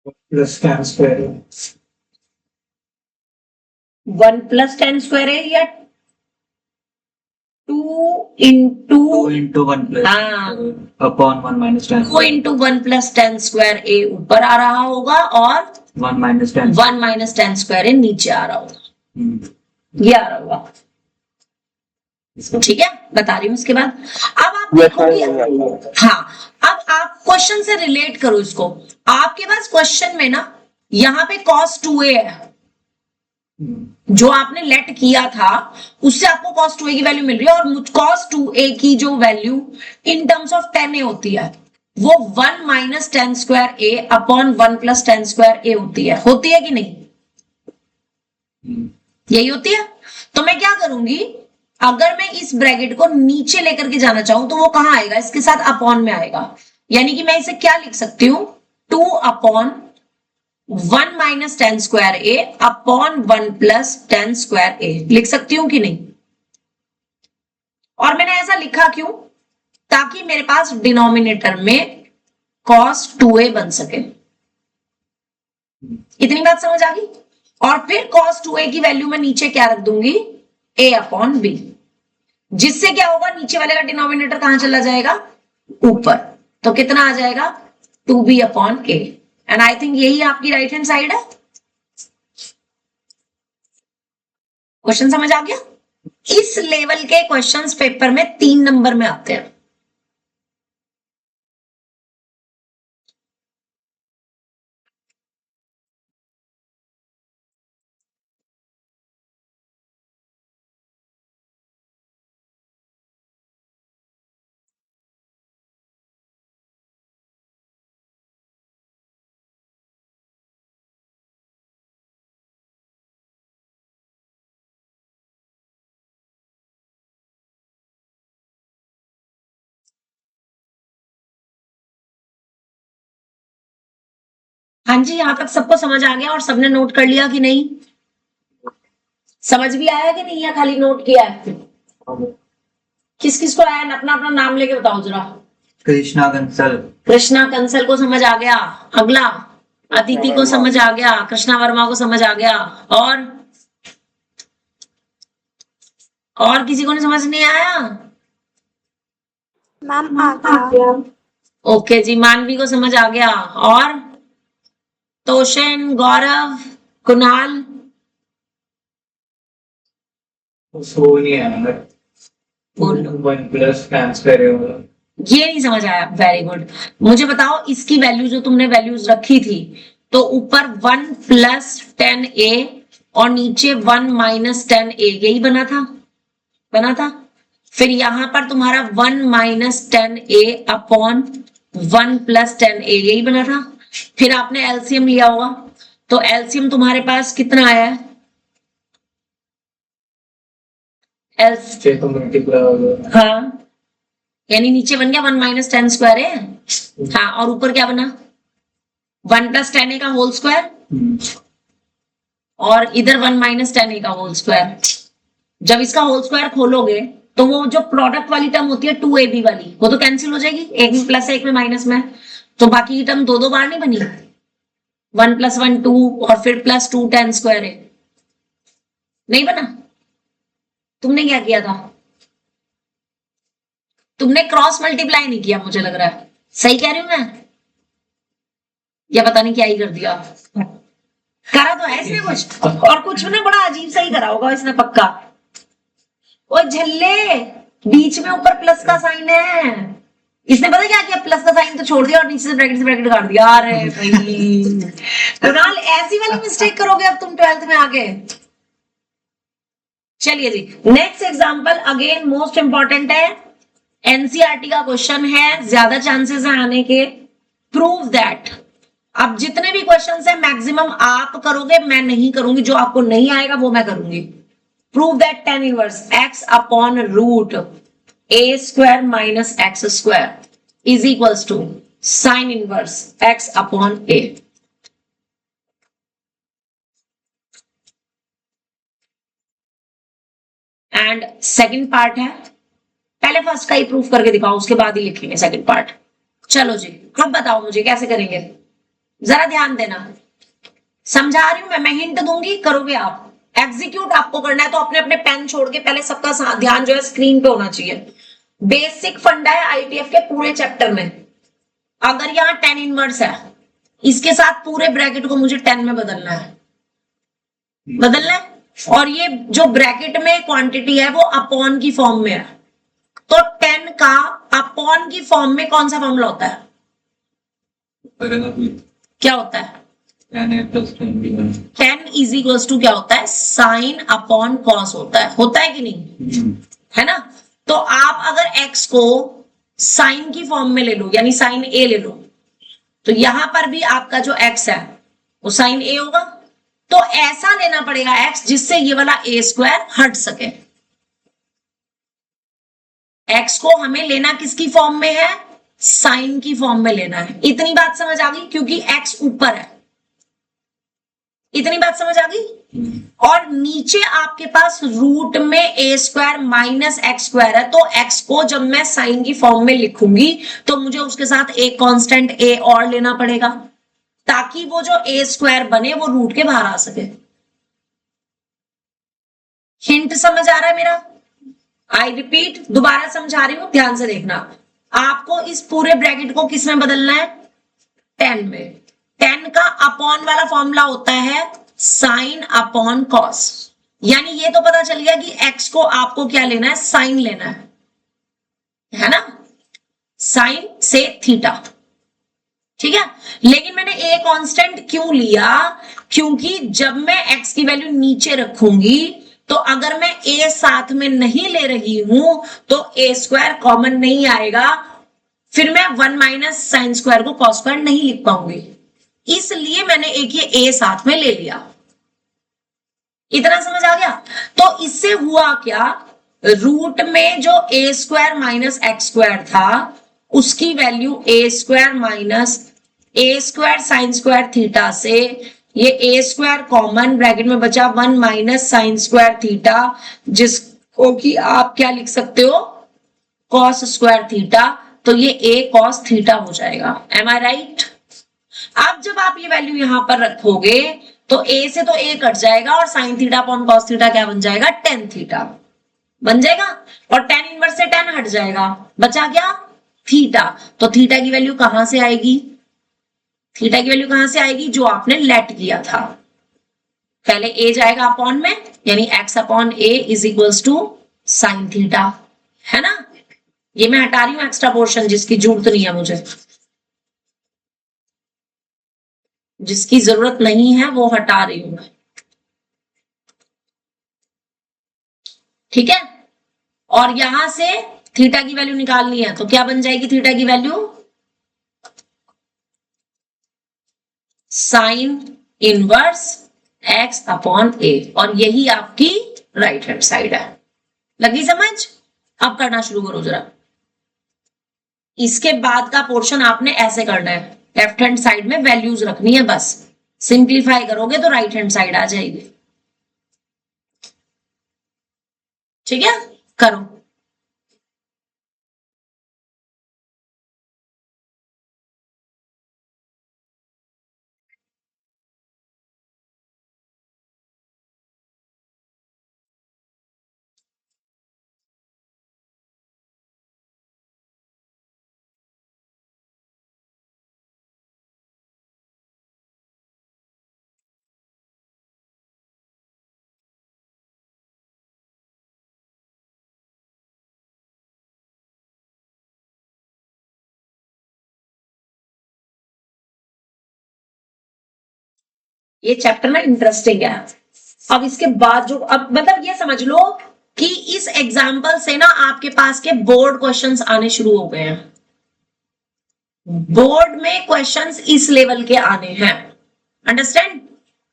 Plus tan square 1 + tan square है या 2 इंटू 2 into 1 plus हाँ। upon 1 minus tan 2 into 1 + tan square A ऊपर आ रहा होगा और 1 minus tan 1 - tan स्क्वायर ए नीचे आ रहा होगा, ये आ रहा होगा। ठीक है, बता रही हूँ। उसके बाद अब आप देखोगे, हाँ अब आप क्वेश्चन से रिलेट करो इसको। आपके पास क्वेश्चन में ना यहाँ पे cos 2a है, जो आपने लेट किया था उससे आपको cos 2a की वैल्यू मिल रही है, और cos 2a की जो value in terms of tan a होती है वो 1 - tan स्क्वायर ए अपॉन 1 + tan स्क्वायर ए होती है कि नहीं? यही होती है। तो मैं क्या करूंगी, अगर मैं इस ब्रैकेट को नीचे लेकर के जाना चाहूं तो वो कहां आएगा, इसके साथ अपॉन में आएगा। यानी कि मैं इसे क्या लिख सकती हूं, 2 अपॉन 1 - tan स्क्वायर ए अपॉन 1 + tan स्क्वायर ए लिख सकती हूं कि नहीं? और मैंने ऐसा लिखा क्यों, ताकि मेरे पास डिनोमिनेटर में cos 2a बन सके। इतनी बात समझ आ गई? और फिर cos 2a की वैल्यू में नीचे क्या रख दूंगी, a अपॉन b, जिससे क्या होगा, नीचे वाले का डिनोमिनेटर कहां चला जाएगा, ऊपर। तो कितना आ जाएगा, 2b upon a। And I think यही आपकी राइट हैंड साइड है। क्वेश्चन समझ आ गया? इस लेवल के क्वेश्चंस पेपर में 3 नंबर में आते हैं। हाँ जी, यहां तक सबको समझ आ गया और सबने नोट कर लिया कि नहीं? समझ भी आया कि नहीं, या खाली नोट किया है? किस किस को आया, अपना अपना नाम लेके बताओ जरा। कृष्णा कंसल कृष्णा कंसल को समझ आ गया। अगला अदिति को समझ आ गया, कृष्णा वर्मा को समझ आ गया, और किसी को नहीं समझ नहीं आया? मैम आ गया। ओके जी, मानवी को समझ आ गया, और तोशन, गौरव, कुणाल, उसको नहीं आया। बोलो। 1 plus tan स्क्वायर होगा। ये नहीं समझ आया, वेरी गुड। मुझे बताओ इसकी वैल्यू, जो तुमने वैल्यूज रखी थी, तो ऊपर 1 + tan a और नीचे 1 - tan a, यही बना था। फिर यहां पर तुम्हारा 1 - tan a upon 1 + tan a, यही बना था। फिर आपने एलसीएम लिया होगा, तो एलसीएम तुम्हारे पास कितना आया है, हाँ, यानी नीचे बन गया 1 - tan स्क्वायर है, हाँ, और ऊपर क्या बना, 1 + tan a का होल स्क्वायर, और इधर 1 - tan a का होल स्क्वायर। जब इसका होल स्क्वायर खोलोगे तो वो जो प्रोडक्ट वाली टर्म होती है 2ab वाली, वो तो कैंसिल हो जाएगी, एक में प्लस है एक में माइनस में, तो बाकी की टर्म 2 बार नहीं बनी। 1 + 1 2 और फिर +2 10 स्क्वायर है, नहीं बना? तुमने क्या किया था? तुमने क्रॉस मल्टीप्लाई नहीं किया, मुझे लग रहा है। सही कह रही हूं मैं, या पता नहीं क्या ही कर दिया? करा तो है इसने कुछ, और कुछ ना बड़ा अजीब सा ही करा होगा इसने पक्का। ओ झल्ले, बीच में ऊपर प्लस का साइन है, इसने पता क्या किया, प्लस का साइन तो छोड़ दिया और नीचे से ब्रैकेट काट दिया। अरे भाई कुणाल, ऐसी वाली मिस्टेक करोगे अब तुम 12th में आके? चलिए जी, next example again most important है, एनसीईआरटी का क्वेश्चन है, ज्यादा चांसेस है आने के। प्रूव दैट, अब जितने भी क्वेश्चन है मैक्सिमम आप करोगे, मैं नहीं करूंगी, जो आपको नहीं आएगा वो मैं करूंगी। Prove that tan inverse x upon root a square minus x square is equals to sine inverse x upon a। And second part है, पहले फर्स्ट का ही प्रूफ करके दिखाओ, उसके बाद ही लिखेंगे सेकंड पार्ट। चलो जी, अब बताओ मुझे कैसे करेंगे, जरा ध्यान देना, समझा रही हूं मैं हिंट दूंगी, करोगे आप, एग्जीक्यूट आपको करना है। तो अपने अपने पेन छोड़ के पहले सबका ध्यान जो है स्क्रीन पे होना चाहिए। बेसिक फंडा है आईटीएफ के पूरे चैप्टर में। अगर यहां tan इनवर्स है, इसके साथ पूरे ब्रैकेट को मुझे 10 में बदलना है, बदलना है, और ये जो ब्रैकेट में क्वांटिटी है वो अपॉन की फॉर्म में है। तो 10 का अपॉन की फॉर्म में कौन सा फॉर्मूला होता है? क्या होता है? 10 इज इक्वल्स टू क्या होता है? साइन अपॉन कॉस होता है कि नहीं? है ना? तो आप अगर x को साइन की फॉर्म में ले लो, यानी साइन a ले लो, तो यहां पर भी आपका जो x है वो साइन a होगा। तो ऐसा लेना पड़ेगा x जिससे ये वाला a स्क्वायर हट सके। x को हमें लेना किसकी फॉर्म में है? साइन की फॉर्म में लेना है। इतनी बात समझ आ गई? क्योंकि x ऊपर है, इतनी बात समझ आ गई? और नीचे आपके पास रूट में a square minus x square है, तो x को जब मैं साइन की फॉर्म में लिखूंगी तो मुझे उसके साथ एक कांस्टेंट a और लेना पड़ेगा, ताकि वो जो a स्क्वायर बने वो रूट के बाहर आ सके। हिंट समझ आ रहा है मेरा? आई रिपीट, दोबारा समझा रही हूं, ध्यान से देखना। आपको इस पूरे ब्रैकेट को किस में बदलना है? 10 में। 10 का अपॉन वाला फॉर्मूला होता है साइन अपॉन कॉस, यानी ये तो पता चल गया कि x को आपको क्या लेना है? साइन लेना है ना? साइन से थीटा, ठीक है। लेकिन मैंने a कांस्टेंट क्यों लिया? क्योंकि जब मैं x की वैल्यू नीचे रखूंगी तो अगर मैं a साथ में नहीं ले रही हूं तो a स्क्वायर कॉमन नहीं आएगा, फिर मैं 1 माइनस साइन स्क्वायर को कॉस स्क्वायर नहीं लिख पाऊंगी, इसलिए मैंने एक ये a साथ में ले लिया। इतना समझ आ गया? तो इससे हुआ क्या, रूट में जो a square minus x square था उसकी value a square minus a square sine square theta से ये a स्क्वायर कॉमन, ब्रैकेट में बचा 1 माइनस साइन स्क्वायर थीटा, जिसको कि आप क्या लिख सकते हो? Cos square theta. तो ये a कॉस थीटा हो जाएगा। M I right? अब जब आप ये वैल्यू यहां पर रखोगे तो a से तो a कट जाएगा और sine theta upon cos theta क्या बन जाएगा? टेन थीटा बन जाएगा, और टेन इनवर्स से टेन हट जाएगा, बचा क्या? थीटा। तो थीटा की वैल्यू कहां से आएगी? थीटा की वैल्यू कहां से आएगी? जो आपने लेट किया था, पहले a जाएगा अपॉन में, यानी x upon a is equals to sine theta, है ना? ये मैं हटा रही हूं एक्स्ट्रा पोर्शन, जिसकी जरूरत नहीं है मुझे, जिसकी जरूरत नहीं है वो हटा रही हूं मैं, ठीक है। और यहां से थीटा की वैल्यू निकालनी है, तो क्या बन जाएगी थीटा की value? Sign inverse x upon a, और यही आपकी राइट हैंड साइड है। लगी समझ? अब करना शुरू करो जरा। इसके बाद का पोर्शन आपने ऐसे करना है, लेफ्ट हैंड साइड में वैल्यूज रखनी है, बस सिंप्लीफाई करोगे तो राइट हैंड साइड आ जाएगी, ठीक है। करो। ये चैप्टर ना इंटरेस्टिंग है। अब इसके बाद जो अब मतलब ये समझ लो कि इस एग्जाम्पल से ना आपके पास के बोर्ड क्वेश्चंस आने शुरू हो गए हैं। बोर्ड में क्वेश्चंस इस लेवल के आने हैं, अंडरस्टैंड।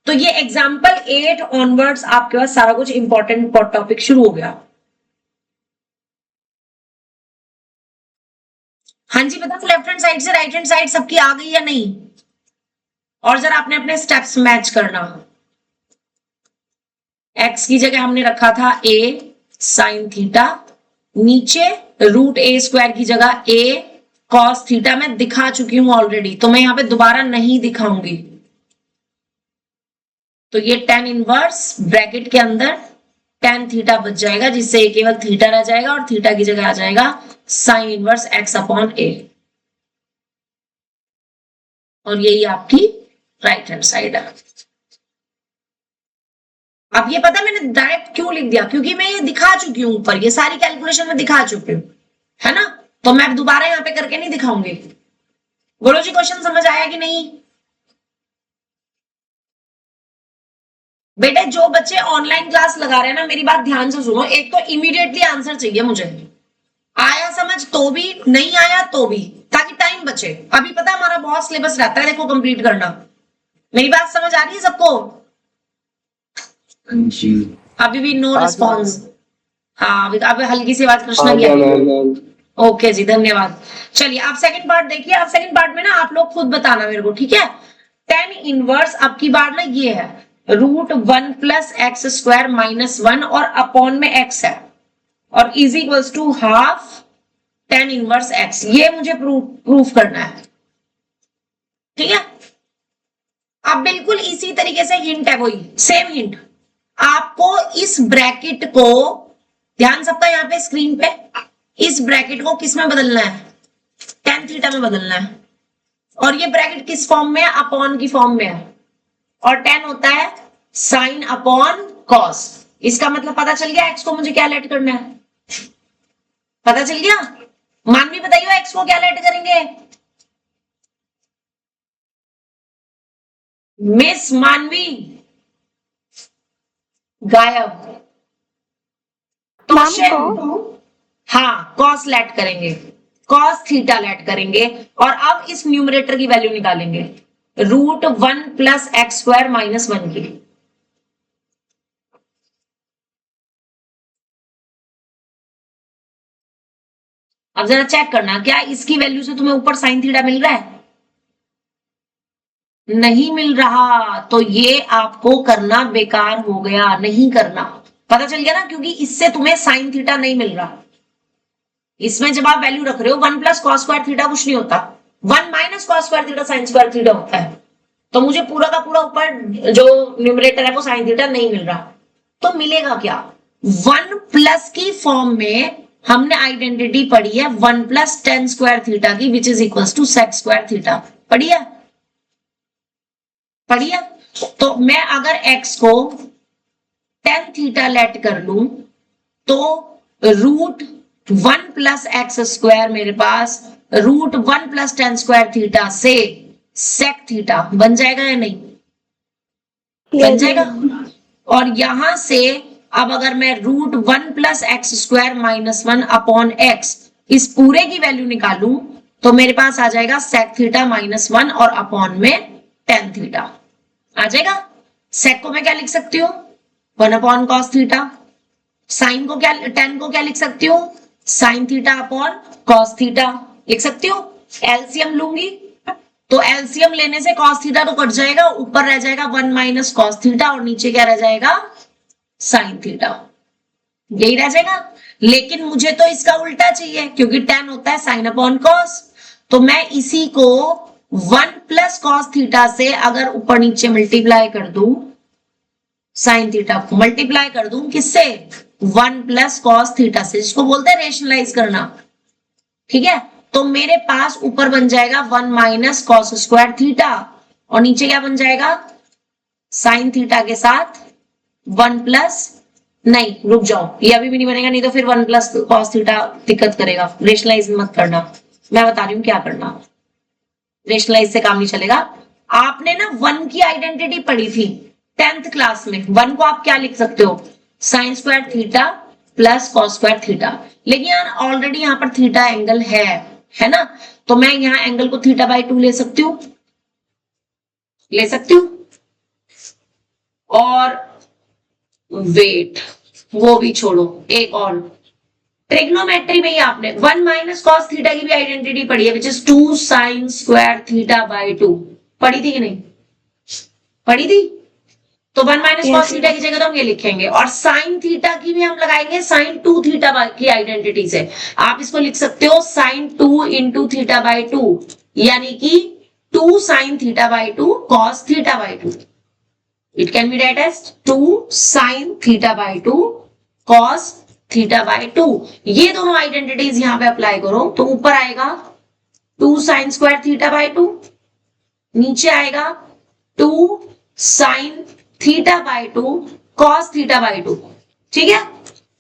तो ये एग्जाम्पल 8 ऑनवर्ड्स आपके पास सारा कुछ इंपॉर्टेंट टॉपिक शुरू हो गया। हाँ जी बताओ, लेफ्ट हैंड साइड से राइट हैंड साइड सबकी आ गई या नहीं? और जरा आपने अपने स्टेप्स मैच करना। एक्स की जगह हमने रखा था a साइन थीटा, नीचे रूट ए स्क्वायर की जगह a कॉस थीटा मैं दिखा चुकी हूं ऑलरेडी, तो मैं यहां पे दोबारा नहीं दिखाऊंगी। तो ये tan इनवर्स ब्रैकेट के अंदर tan थीटा बच जाएगा, जिससे केवल थीटा रह जाएगा और थीटा की जगह आ जाएगा sign inverse x upon a, और यही आपकी राइट हैंड साइड है। अब ये पता मैंने डायरेक्ट क्यों लिख दिया, क्योंकि मैं ये दिखा चुकी हूं ऊपर, ये सारी कैलकुलेशन में दिखा चुकी हूं, है ना। तो मैं दोबारा यहां पे करके नहीं दिखाऊंगी। बोलो जी क्वेश्चन समझ आया कि नहीं? बेटे जो बच्चे ऑनलाइन क्लास लगा रहे हैं ना, मेरी बात ध्यान से सुनो। एक तो इमीडिएटली आंसर चाहिए मुझे, आया समझ तो भी, नहीं आया तो भी, ताकि टाइम बचे। अभी पता हमारा बहुत सिलेबस रहता है देखो कंप्लीट करना। मेरी बात समझ आ रही है सबको? अभी भी नो रिस्पॉन्स। हाँ अब हल्की सी आवाज कृष्णा की आ रही है। ओके जी धन्यवाद। चलिए आप सेकंड पार्ट देखिए। आप सेकंड पार्ट में ना आप लोग खुद बताना मेरे को, ठीक है। tan इनवर्स अब की बार ना ये है root 1 plus x square minus 1 और अपॉन में x है, और is equals to half tan inverse x। ये मुझे प्रूफ करना है, ठीक है। अब बिल्कुल इसी तरीके से हिंट है, वही सेम हिंट। आपको इस ब्रैकेट को, ध्यान सबका यहाँ पे स्क्रीन पे, इस ब्रैकेट को किस में बदलना है? tan थीटा में बदलना है। और ये ब्रैकेट किस फॉर्म में है? अपॉन की फॉर्म में है, और tan होता है साइन अपॉन कॉस। इसका मतलब पता चल गया x को मुझे क्या लेट करना है? पता चल गया? मानवी बताइए x को क्या लेट करेंगे? मिस मानवी गायब। तो हाँ कॉस लेट करेंगे, कॉस थीटा लेट करेंगे, और अब इस न्यूमरेटर की वैल्यू निकालेंगे root 1 plus x square minus 1 की। अब जरा चेक करना, क्या इसकी वैल्यू से तुम्हें ऊपर साइन थीटा मिल रहा है? नहीं मिल रहा, तो ये आपको करना बेकार हो गया, नहीं करना। पता चल गया ना, क्योंकि इससे तुम्हें साइन थीटा नहीं मिल रहा। इसमें जब आप वैल्यू रख रहे हो 1 प्लस कॉस स्क्वायर थीटा कुछ नहीं होता, 1 minus cos square theta sine square theta होता है। तो मुझे पूरा का पूरा ऊपर जो न्यूमरेटर है वो साइन थीटा नहीं मिल रहा, तो मिलेगा क्या? 1 प्लस की फॉर्म में हमने आइडेंटिटी पढ़ी है 1 प्लस टेन स्क्वायर थीटा की, which is equal to sec square theta. पढ़ी है? पढ़ी है। तो मैं अगर x को टेन थीटा लेट कर लूं तो रूट 1 प्लस एक्स स्क्वायर मेरे पास root 1 plus tan square theta से सेक थीटा बन जाएगा या नहीं? बन जाएगा। और यहां से अब अगर मैं root 1 plus x square minus 1 upon x इस पूरे की वैल्यू निकालूं तो मेरे पास आ जाएगा सेक थीटा माइनस 1 और अपॉन में टेन थीटा आ जाएगा। सेक को मैं क्या लिख सकती हूँ? 1 अपॉन कॉस थीटा। साइन को क्या, टेन को क्या लिख सकती हूँ? Sine theta upon cos theta लिख सकती हूँ। एलसीएम लूंगी तो एलसीएम लेने से कॉस थीटा तो कट जाएगा, ऊपर रह जाएगा 1 माइनस कॉस थीटा और नीचे क्या रह जाएगा? Sine theta. यही रह जाएगा। लेकिन मुझे तो इसका उल्टा चाहिए, क्योंकि टेन होता है साइन अपॉन कॉस। तो मैं इसी को 1 प्लस कॉस थीटा से अगर ऊपर नीचे मल्टीप्लाई कर दूं, साइन थीटा को मल्टीप्लाई कर दूं किससे? 1 प्लस कॉस थीटा से, जिसको बोलते हैं रेशनलाइज करना, ठीक है। तो मेरे पास ऊपर बन जाएगा 1 माइनस कॉस स्क्वायर थीटा और नीचे क्या बन जाएगा? साइन थीटा के साथ 1 प्लस, नहीं रुक जाओ, ये अभी भी नहीं बनेगा, नहीं तो फिर 1 प्लस कॉस थीटा दिक्कत करेगा। रेशनलाइज मत करना, मैं बता रही हूं क्या करना। रेशनलाइज से काम नहीं चलेगा। आपने ना 1 की आइडेंटिटी पढ़ी थी 10th क्लास में। 1 को आप क्या लिख सकते हो, sine square theta plus cos square theta. लेकिन यार ऑलरेडी यहाँ पर थीटा एंगल है ना, तो मैं यहाँ एंगल को थीटा बाई 2 ले सकती हूँ, ले सकती हूँ। और वेट, वो भी छोड़ो, एक और ट्रिग्नोमेट्री में ही आपने 1 माइनस कॉस थीटा की भी आइडेंटिटी पढ़ी है, which is 2 sine square theta by 2। पढ़ी थी कि नहीं पढ़ी थी? तो 1 माइनस Yes, कॉस थीटा की जगह तो हम ये लिखेंगे, और साइन थीटा की भी हम लगाएंगे साइन 2 थीटा की आइडेंटिटी से। आप इसको लिख सकते हो साइन 2 इंटू थीटा बाई 2, यानी कि 2 sine theta by 2 cos theta by 2। It can be write as 2 sine theta by 2 cos theta by 2। ये दोनों आइडेंटिटीज यहां पे अप्लाई करो तो ऊपर आएगा 2 साइन स्क्वायर थीटा बाई 2, नीचे आएगा 2 sine theta by 2 cos theta by 2। ठीक है,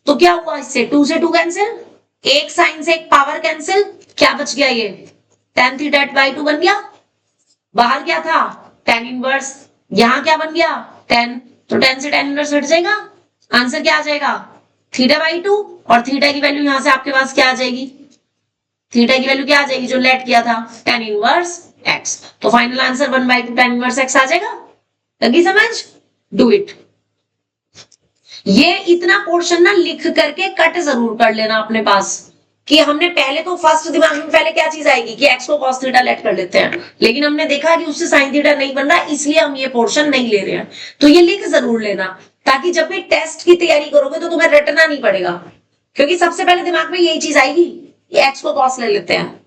तो क्या हुआ, इससे 2 से 2 कैंसिल, एक साइन से एक पावर कैंसिल, क्या बच गया, ये tan थीटा बाई 2 बन गया। बाहर क्या था, tan इनवर्स, यहां क्या बन गया tan, तो tan से tan इनवर्स हट जाएगा, आंसर क्या आ जाएगा थीटा बाई 2। और थीटा की वैल्यू यहां से आपके पास क्या आ जाएगी, थीटा की वैल्यू क्या आ जाएगी जो लेट किया था tan इनवर्स x। तो final answer 1/2 tan inverse x आ जाएगा। लगी समझ, डू इट। ये इतना पोर्शन ना लिख करके कट जरूर कर लेना अपने पास, कि हमने पहले तो फर्स्ट दिमाग में पहले क्या चीज आएगी कि x को cos थीटा लेट कर लेते हैं, लेकिन हमने देखा कि उससे sin थीटा नहीं बन रहा, इसलिए हम ये पोर्शन नहीं ले रहे हैं। तो ये लिख जरूर लेना, ताकि जब भी टेस्ट की तैयारी करोगे तो तुम्हें रटना नहीं पड़ेगा, क्योंकि सबसे पहले दिमाग में यही चीज आएगी कि x को cos ले लेते हैं।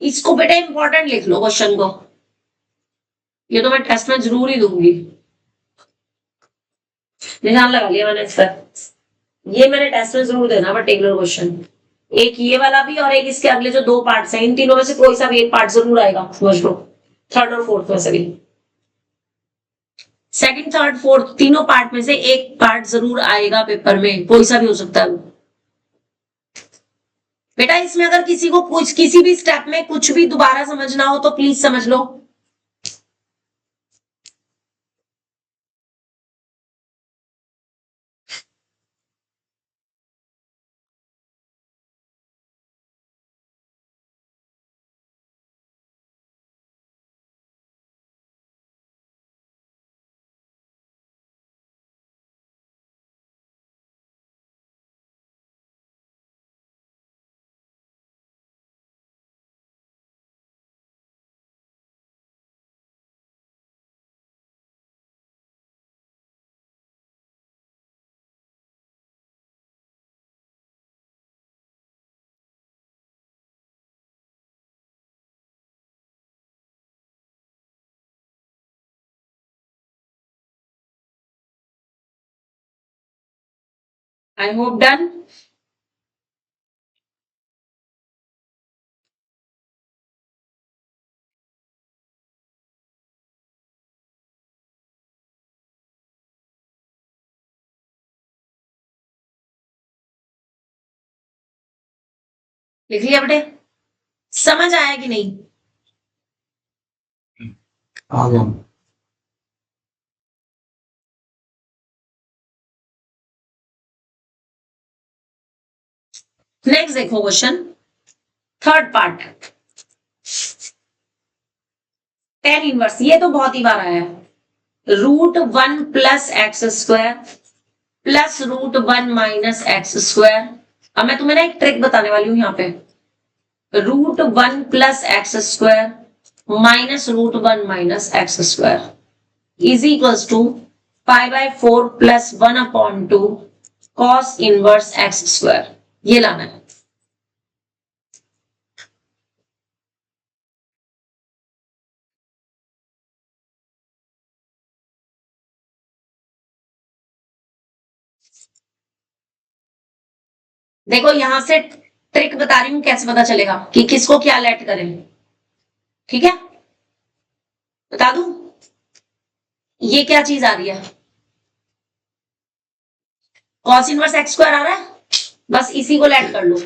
इसको बेटा इंपॉर्टेंट लिख लो क्वेश्चन को, ये तो मैं टेस्ट में जरूर ही दूंगी। निशान लगा लिया मैंने इस पर, ये मैंने टेस्ट में जरूर देना पर्टिकुलर क्वेश्चन। एक ये वाला भी और एक इसके अगले जो 2 पार्ट्स हैं, इन तीनों में से कोई सा भी एक पार्ट जरूर आएगा, समझ लो, थर्ड और फोर्थ में से भी, सेकंड थर्ड फोर्थ तीनों पार्ट में से एक पार्ट जरूर आएगा पेपर में, कोई सा भी हो सकता है। बेटा इसमें अगर किसी को कुछ किसी भी स्टेप में कुछ भी दोबारा समझना हो तो प्लीज समझ लो। I hope done. लिख लिया बेटे, समझ आया कि नहीं? आ गया। नेक्स्ट देखो question, third part, tan inverse, ये तो बहुत ही बार आया है। √1 plus x square plus √1 minus x square. अब मैं तुम्हें ना एक ट्रिक बताने वाली हूं यहाँ पे, √1 plus x square minus √1 minus x square is equals to π/4 plus 1/2 cos inverse x square. ये लाना है। देखो यहां से ट्रिक बता रही हूं कैसे पता चलेगा कि किसको क्या लेट करें, ठीक है? बता दूं ये क्या चीज आ रही है, कॉस इनवर्स एक्स स्क्वायर आ रहा है, बस इसी को लेट कर लो।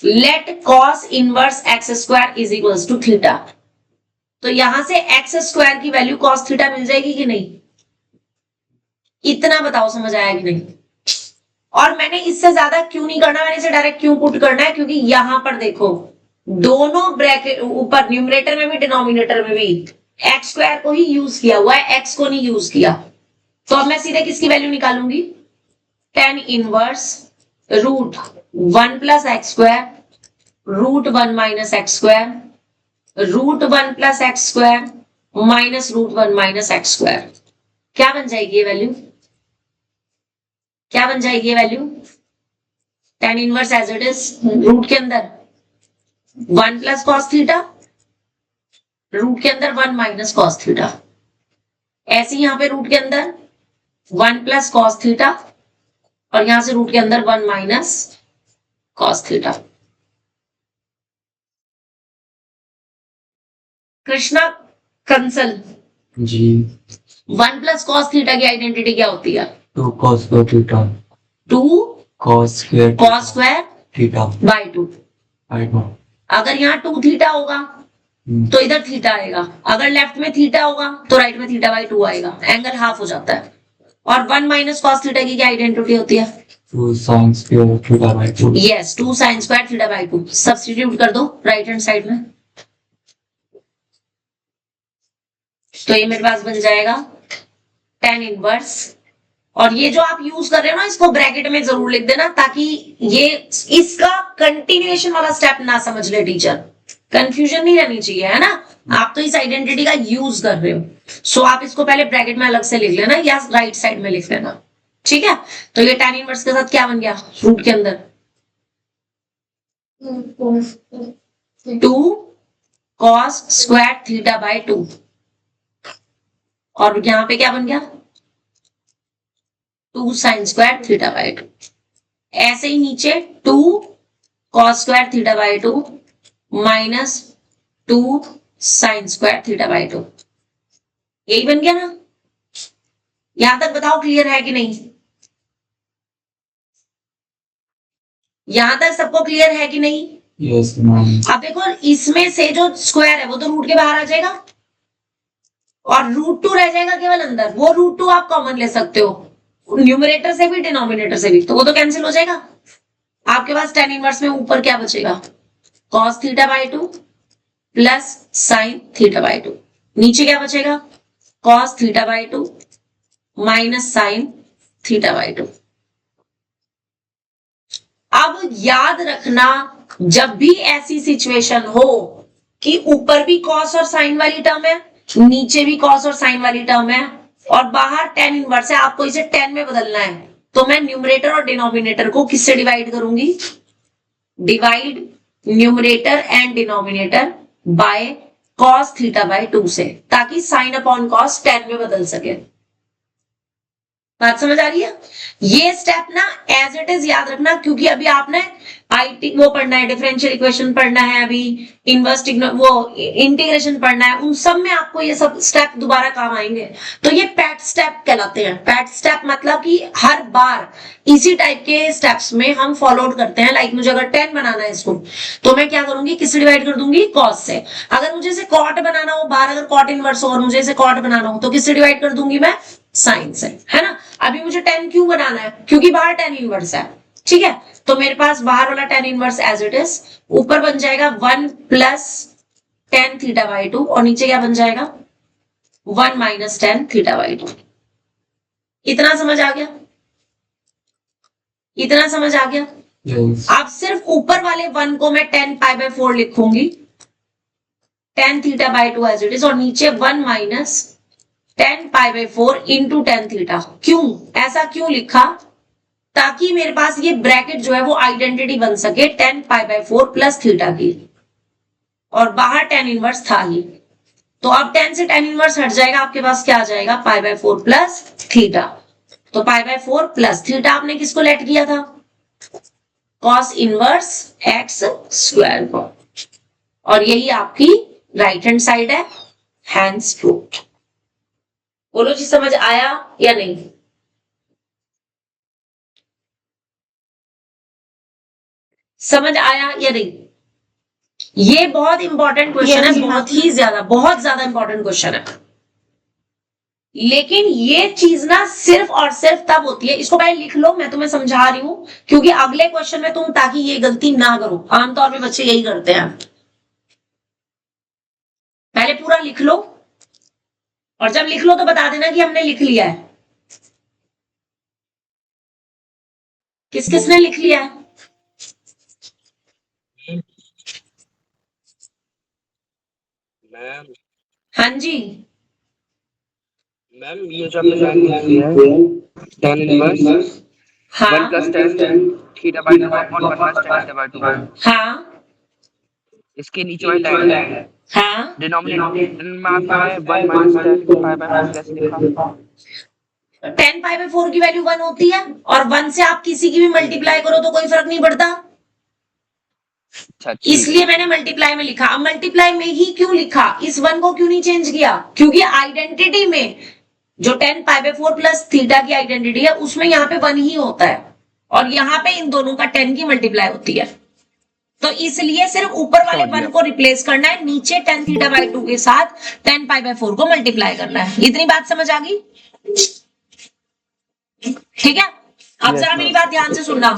Let cos inverse x square is equals to theta. तो यहां से एक्स स्क्वायर की वैल्यू कॉस थीटा मिल जाएगी कि नहीं? इतना बताओ समझ आया कि नहीं? और मैंने इससे ज्यादा क्यों नहीं करना, मैंने इसे डायरेक्ट क्यों पुट करना है, क्योंकि यहां पर देखो दोनों ब्रैकेट ऊपर न्यूमरेटर में भी डिनोमिनेटर में भी एक्स स्क्वायर को ही यूज किया हुआ है, एक्स को नहीं यूज किया। तो अब मैं सीधे किसकी वैल्यू निकालूंगी? tan inverse root 1 plus x square root 1 minus x square root 1 plus x square minus root 1 minus x square. क्या बन जाएगी ये वैल्यू? क्या बन जाएगी ये value? tan inverse as it is root के अंदर 1 प्लस कॉस थीटा, रूट के अंदर 1 माइनस कॉस थीटा। ऐसे यहां पे रूट के अंदर 1 प्लस कॉस थीटा और यहां से रूट के अंदर 1 minus cos theta. Krishna Kansal ji 1 plus cos theta की आइडेंटिटी क्या होती है? 2 cos square theta 2 cos square cos square theta by 2। by 2। अगर यहाँ 2 थीटा होगा तो इधर थीटा आएगा, अगर लेफ्ट में थीटा होगा तो राइट में थीटा बाई 2 आएगा, एंगल हाफ हो जाता है। और 1 माइनस कॉस थीटा की क्या आइडेंटिटी होती है? 2 sin square theta by 2। Yes 2 sine square theta by 2। Substitute कर दो राइट हैंड साइड में, तो ये मेरे पास बन जाएगा tan इनवर्स। और ये जो आप यूज कर रहे हो ना, इसको ब्रैकेट में जरूर लिख देना ताकि ये इसका कंटिन्यूएशन वाला स्टेप ना समझ ले टीचर, कंफ्यूजन नहीं रहनी चाहिए, है ना? आप तो इस आइडेंटिटी का यूज कर रहे हो, सो आप इसको पहले ब्रैकेट में अलग से लिख लेना या राइट साइड में लिख लेना, ठीक है? तो ये tan इनवर्स के साथ क्या बन गया? रूट के अंदर 2 cos स्क्वायर थीटा बाय 2 और यहां पे क्या बन गया? 2 sin स्क्वायर थीटा बाय 2। ऐसे ही नीचे 2 cos square theta by 2 minus 2 sin square theta by 2। यही बन गया ना? यहां तक बताओ क्लियर है कि नहीं? यहां तक सबको क्लियर है कि नहीं? Yes ma'am। अब देखो इसमें से जो स्क्वायर है वो तो रूट के बाहर आ जाएगा और रूट 2 रह जाएगा केवल अंदर। वो रूट 2 आप कॉमन ले सकते हो न्यूमरेटर से भी डिनोमिनेटर से भी, तो वो तो कैंसिल हो जाएगा। आपके पास tan इनवर्स में ऊपर क्या बचेगा? cos theta by 2 plus sin theta by 2। नीचे क्या बचेगा? cos theta by 2 minus sin theta by 2। अब याद रखना, जब भी ऐसी सिचुएशन हो कि ऊपर भी cos और sin वाली टर्म है, नीचे भी cos और sin वाली टर्म है और बाहर tan इनवर्स है, आपको इसे tan में बदलना है, तो मैं न्यूमरेटर और डिनोमिनेटर को किससे डिवाइड करूंगी? Divide numerator and denominator by cos theta by 2 से, ताकि sin अपॉन cos tan में बदल सके। बात समझ आ रही है? ये स्टेप ना एज इट इज याद रखना, क्योंकि अभी आपने आईटी वो पढ़ना है, डिफरेंशियल इक्वेशन पढ़ना है, अभी इनवर्स वो इंटीग्रेशन पढ़ना है, उन सब में आपको ये सब स्टेप दोबारा काम आएंगे। तो ये पैट स्टेप कहलाते हैं। पैट स्टेप मतलब कि हर बार इसी टाइप के स्टेप्स में हम फॉलो आउट करते हैं। लाइक मुझे अगर 10 बनाना है इसको, तो मैं क्या करूंगी? किससे डिवाइड कर दूंगी? कॉस से। अगर मुझे इसे कॉट बनाना हो, बाहर अगर कॉट इनवर्स हो और मुझे इसे कॉट बनाना हो, तो किससे डिवाइड कर दूंगी? मैं साइन से, है ना? अभी मुझे 10 क्यों बनाना है? क्योंकि बाहर tan इनवर्स है, ठीक है? तो मेरे पास बाहर वाला tan inverse as it is, ऊपर बन जाएगा 1 प्लस tan थीटा बाई 2 और नीचे क्या बन जाएगा? 1 माइनस tan थीटा बाई 2। इतना समझ आ गया? इतना समझ आ गया? Yes। अब सिर्फ ऊपर वाले 1 को मैं 10 पाई बाय 4 लिखूंगी, tan theta by 2 as it is, और नीचे 1 minus tan pi by 4 into tan theta. क्यों ऐसा क्यों लिखा? ताकि मेरे पास ये ब्रैकेट जो है वो आइडेंटिटी बन सके tan pi by 4 plus theta की, और बाहर tan इनवर्स था ही, तो अब tan से tan इनवर्स हट जाएगा, आपके पास क्या आ जाएगा? पाई बाय 4 प्लस थीटा। तो पाई बाय 4 प्लस थीटा आपने किसको लेट किया था? cos इनवर्स x स्क्वायर को, और यही आपकी राइट हैंड साइड है, हैंड्स प्रूव्ड। बोलो जी समझ आया या नहीं? समझ आया या नहीं? ये बहुत इंपॉर्टेंट क्वेश्चन है, Yes, बहुत ज्यादा इंपॉर्टेंट क्वेश्चन है। लेकिन ये चीज ना सिर्फ और सिर्फ तब होती है, इसको पहले लिख लो, मैं तुम्हें समझा रही हूं, क्योंकि अगले क्वेश्चन में तुम ताकि ये गलती ना करो, आमतौर पे बच्चे यही करते हैं। पहले पूरा लिख लो, और जब लिख लो तो बता देना कि हमने लिख लिया है। किस किसने लिख लिया है? मैम हाँ जी, मैम ये जो आपने लाइन लिखी है tan इनवर्स 1 हाँ plus tan theta by 2 upon 1 plus tan theta by 2, हाँ इसके नीचे वाली लाइन है हाँ, डिनोमिनेटर में आता है 1 माइनस tan पाई बाय 4 कैसे लिखा? 10 पाई बाय 4 की वैल्यू 1 होती है, और 1 से आप किसी की भी मल्टीप्लाई करो तो कोई फर्क नहीं पड़ता, अच्छा ठीक इसलिए मैंने मल्टीप्लाई में लिखा। अब मल्टीप्लाई में ही क्यों लिखा, इस 1 को क्यों नहीं चेंज किया? क्योंकि आइडेंटिटी में जो 10 पाई बाय 4 प्लस थीटा की आइडेंटिटी है उसमें यहाँ पे 1 ही होता है, और यहाँ पे इन दोनों का 10 की मल्टीप्लाई होती है, तो इसलिए सिर्फ ऊपर वाले 1 को रिप्लेस करना है, नीचे tan थीटा बाय 2 के साथ 10 पाई बाय 4 को मल्टीप्लाई करना है। इतनी बात समझ आ गई? ठीक है, अब Yes, जरा ma'am. मेरी बात ध्यान से सुनना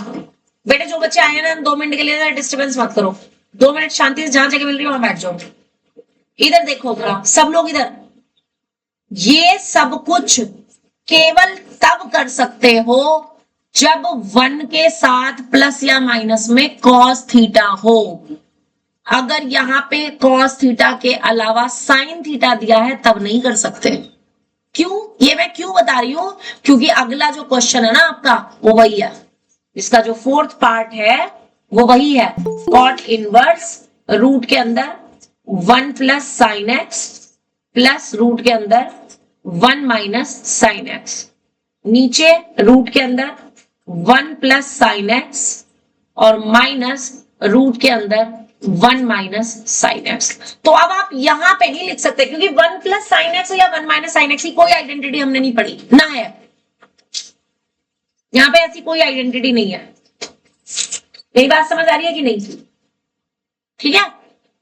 बेटे, जो बच्चे आए हैं ना 2 मिनट के लिए डिस्टर्बेंस मत करो, 2 मिनट शांति से जहां जगह मिल रही है वहां बैठ जाओ। इधर देखो जरा सब लोग इधर, ये सब कुछ केवल तब कर सकते हो जब 1 के साथ प्लस या माइनस में cos थीटा हो। अगर यहाँ पे cos थीटा के अलावा sin थीटा दिया है तब नहीं कर सकते। क्यों, ये मैं क्यों बता रही हूं, क्योंकि अगला जो क्वेश्चन है ना आपका वो वही है, इसका जो 4th पार्ट है वो वही है, cot इनवर्स रूट के अंदर 1 plus sine x plus root के अंदर 1 माइनस साइन एक्स, नीचे रूट के अंदर 1 प्लस साइन एक्स और माइनस रूट के अंदर 1 माइनस साइन एक्स। तो अब आप यहां पे नहीं लिख सकते, क्योंकि 1 प्लस साइन एक्स या 1 माइनस साइन एक्स की कोई आइडेंटिटी हमने नहीं पढ़ी ना है, यहां पे ऐसी कोई आइडेंटिटी नहीं है। मेरी बात समझ आ रही है कि नहीं? ठीक है,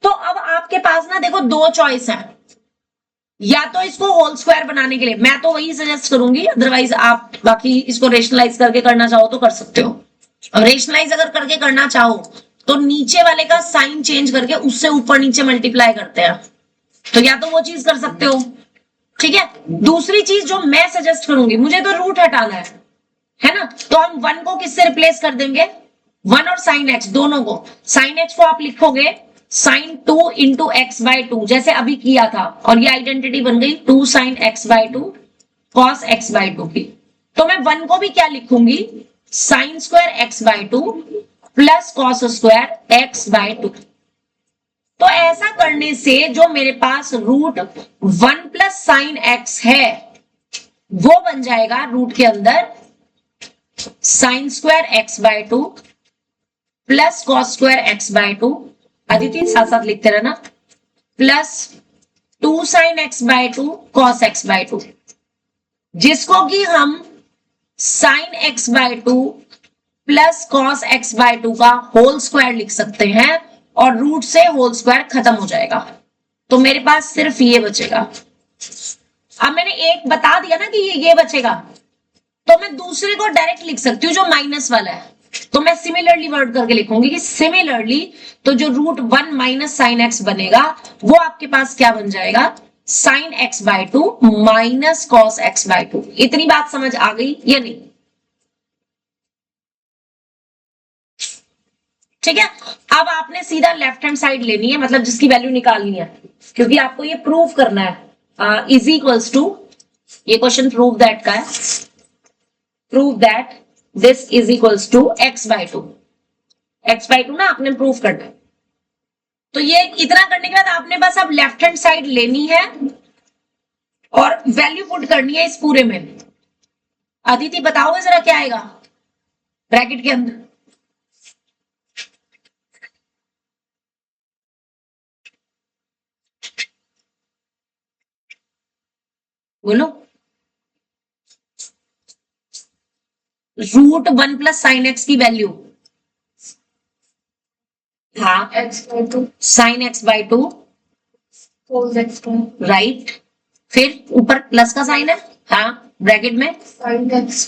तो अब आपके पास ना देखो 2 चॉइस है, या तो इसको होल स्क्वायर बनाने के लिए मैं तो वही सजेस्ट करूंगी, अदरवाइज आप बाकी इसको रेशनलाइज करके करना चाहो तो कर सकते हो। और रेशनलाइज अगर करके करना चाहो तो नीचे वाले का साइन चेंज करके उससे ऊपर नीचे मल्टीप्लाई करते हैं, तो या तो वो चीज कर सकते हो। ठीक है, दूसरी चीज जो मैं सजेस्ट करूंगी, मुझे तो रूट हटाना है ना, तो हम 1 को किससे रिप्लेस कर देंगे, 1 और साइन एक्स दोनों को, साइन एक्स को आप लिखोगे साइन 2 इंटू एक्स बाय 2 जैसे अभी किया था, और ये आइडेंटिटी बन गई 2 sine x by 2 cos x by 2 की। तो मैं 1 को भी क्या लिखूंगी, sine square x by 2 plus cos square x by 2। तो ऐसा करने से जो मेरे पास रूट 1 प्लस साइन एक्स है वो बन जाएगा रूट के अंदर sine square x by 2 plus cos square x by 2, Aditi साथ साथ लिखते रहना, plus 2 sine x by 2 cos x by 2, जिसको कि हम sine x by 2 plus cos x by 2 का होल स्क्वायर लिख सकते हैं, और रूट से होल स्क्वायर खत्म हो जाएगा, तो मेरे पास सिर्फ ये बचेगा। अब मैंने एक बता दिया ना कि ये बचेगा, तो मैं दूसरे को डायरेक्ट लिख सकती हूँ जो माइनस वाला है, तो मैं सिमिलरली वर्ड करके लिखूंगी कि सिमिलरली, तो जो रूट 1 माइनस साइन एक्स बनेगा वो आपके पास क्या बन जाएगा, sine x by 2 minus cos x by 2। इतनी बात समझ आ गई या नहीं? ठीक है, अब आपने सीधा लेफ्ट हैंड साइड लेनी है, मतलब जिसकी वैल्यू निकालनी है, क्योंकि आपको ये प्रूव करना है, इज इक्वल्स टू, ये क्वेश्चन प्रूव दैट का है, prove that this is equals to x by 2, x by 2 ना आपने प्रूव करना है। तो ये इतना करने के बाद आपने बस अब लेफ्ट हैंड साइड लेनी है और वैल्यू पुट करनी है इस पूरे में। अदिति बताओगे जरा क्या आएगा ब्रैकेट के अंदर, बोलो। रूट 1 प्लस साइन एक्स की वैल्यू हाँ, x by 2 sine x by 2, cos x square right. फिर ऊपर प्लस का साइन है, हाँ, ब्रैकेट में sin x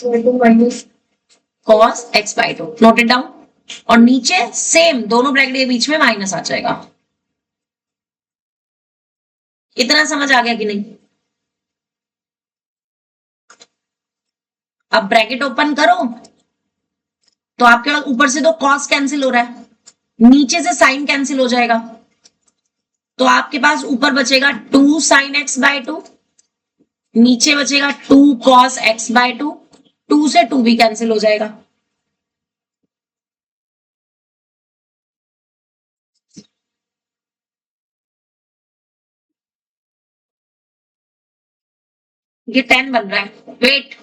by 2 minus cos x by 2, noted down. और नीचे सेम दोनों ब्रैकेट के बीच में माइनस आ जाएगा। इतना समझ आ गया कि नहीं? अब ब्रैकेट ओपन करो तो आपके पास ऊपर से तो cos कैंसिल हो रहा है, नीचे से साइन कैंसिल हो जाएगा, तो आपके पास ऊपर बचेगा 2 sin x बाय 2, नीचे बचेगा 2 cos x बाय 2, 2 से 2 भी कैंसिल हो जाएगा। ये 10 बन रहा है। वेट,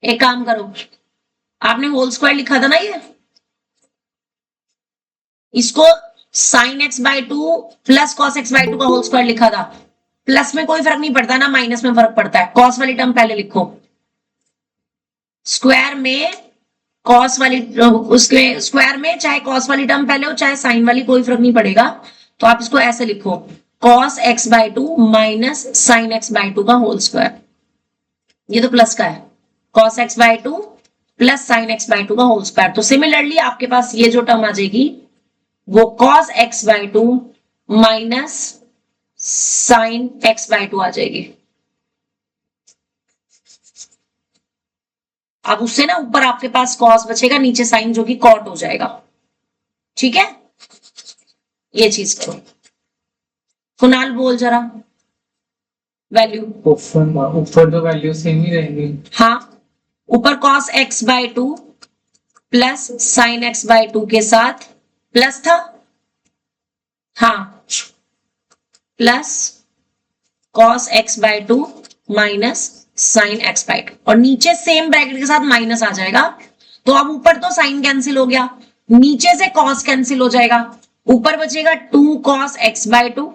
एक काम करो, आपने होल स्क्वायर लिखा था ना, ये इसको sine x by 2 plus cos x by 2 का होल स्क्वायर लिखा था। प्लस में कोई फर्क नहीं पड़ता ना, माइनस में फर्क पड़ता है। कॉस वाली टर्म पहले लिखो, स्क्वायर में कॉस वाली, उसके स्क्वायर में चाहे कॉस वाली टर्म पहले हो चाहे साइन वाली, कोई फर्क नहीं पड़ेगा। तो आप इसको ऐसे लिखो, cos x by 2 minus sine x by 2 का होल स्क्वायर। ये तो प्लस का है, cos x by 2 plus sine x by 2 का होल स्क्वायर। तो सिमिलरली आपके पास ये जो टर्म आ जाएगी वो cos x by 2 minus sine x by 2 आ जाएगी। अब उससे ना ऊपर आपके पास cos बचेगा, नीचे साइन जो कि cot हो जाएगा। ठीक है, ये चीज करो। कुणाल बोल जरा वैल्यू। ऊपर तो वैल्यू सेम ही रहेंगी। हाँ, ऊपर cos x by 2 plus sine x by 2 के साथ प्लस था, हाँ, plus cos x by 2 minus sine x by 2, और नीचे सेम ब्रैकेट के साथ माइनस आ जाएगा। तो अब ऊपर तो साइन कैंसिल हो गया, नीचे से cos कैंसिल हो जाएगा, ऊपर बचेगा 2 cos x बाय 2,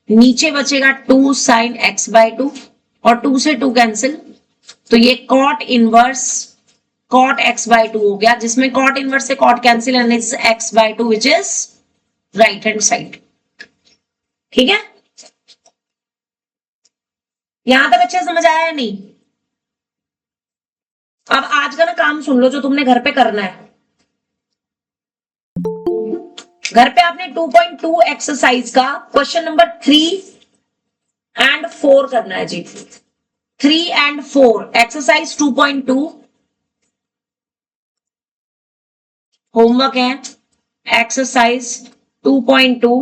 नीचे बचेगा 2 साइन x बाय 2, और 2 से 2 कैंसिल, तो ये cot inverse cot x by 2 हो गया, जिसमें cot इनवर्स से cot cancel and it's x by 2 which is right hand side. ठीक है, यहां तक अच्छे समझ आया है नहीं? अब आज का ना काम सुन लो जो तुमने घर पे करना है। घर पे आपने 2.2 एक्सरसाइज का क्वेश्चन नंबर 3 एंड 4 करना है जी। 3 एंड 4 एक्सरसाइज 2.2 होमवर्क है। Exercise 2.2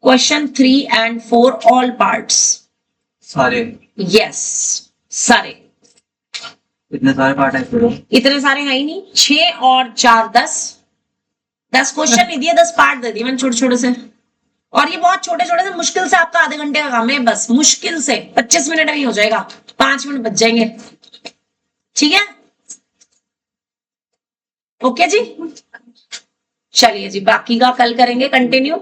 question 3 and 4 all parts. सारे यस, सारे। इतने सारे पार्ट है फिर? इतने सारे हैं ही नहीं, 6 और 4 10 क्वेश्चन नहीं दिए, 10 पार्ट दे दिए मैंने छोटे छोटे से। और ये बहुत छोटे छोटे से, मुश्किल से आपका आधे घंटे का काम है, बस मुश्किल से 25 मिनट में ही हो जाएगा, 5 मिनट बच जाएंगे। ठीक है, ओके जी, चलिए जी, बाकी का कल करेंगे कंटिन्यू।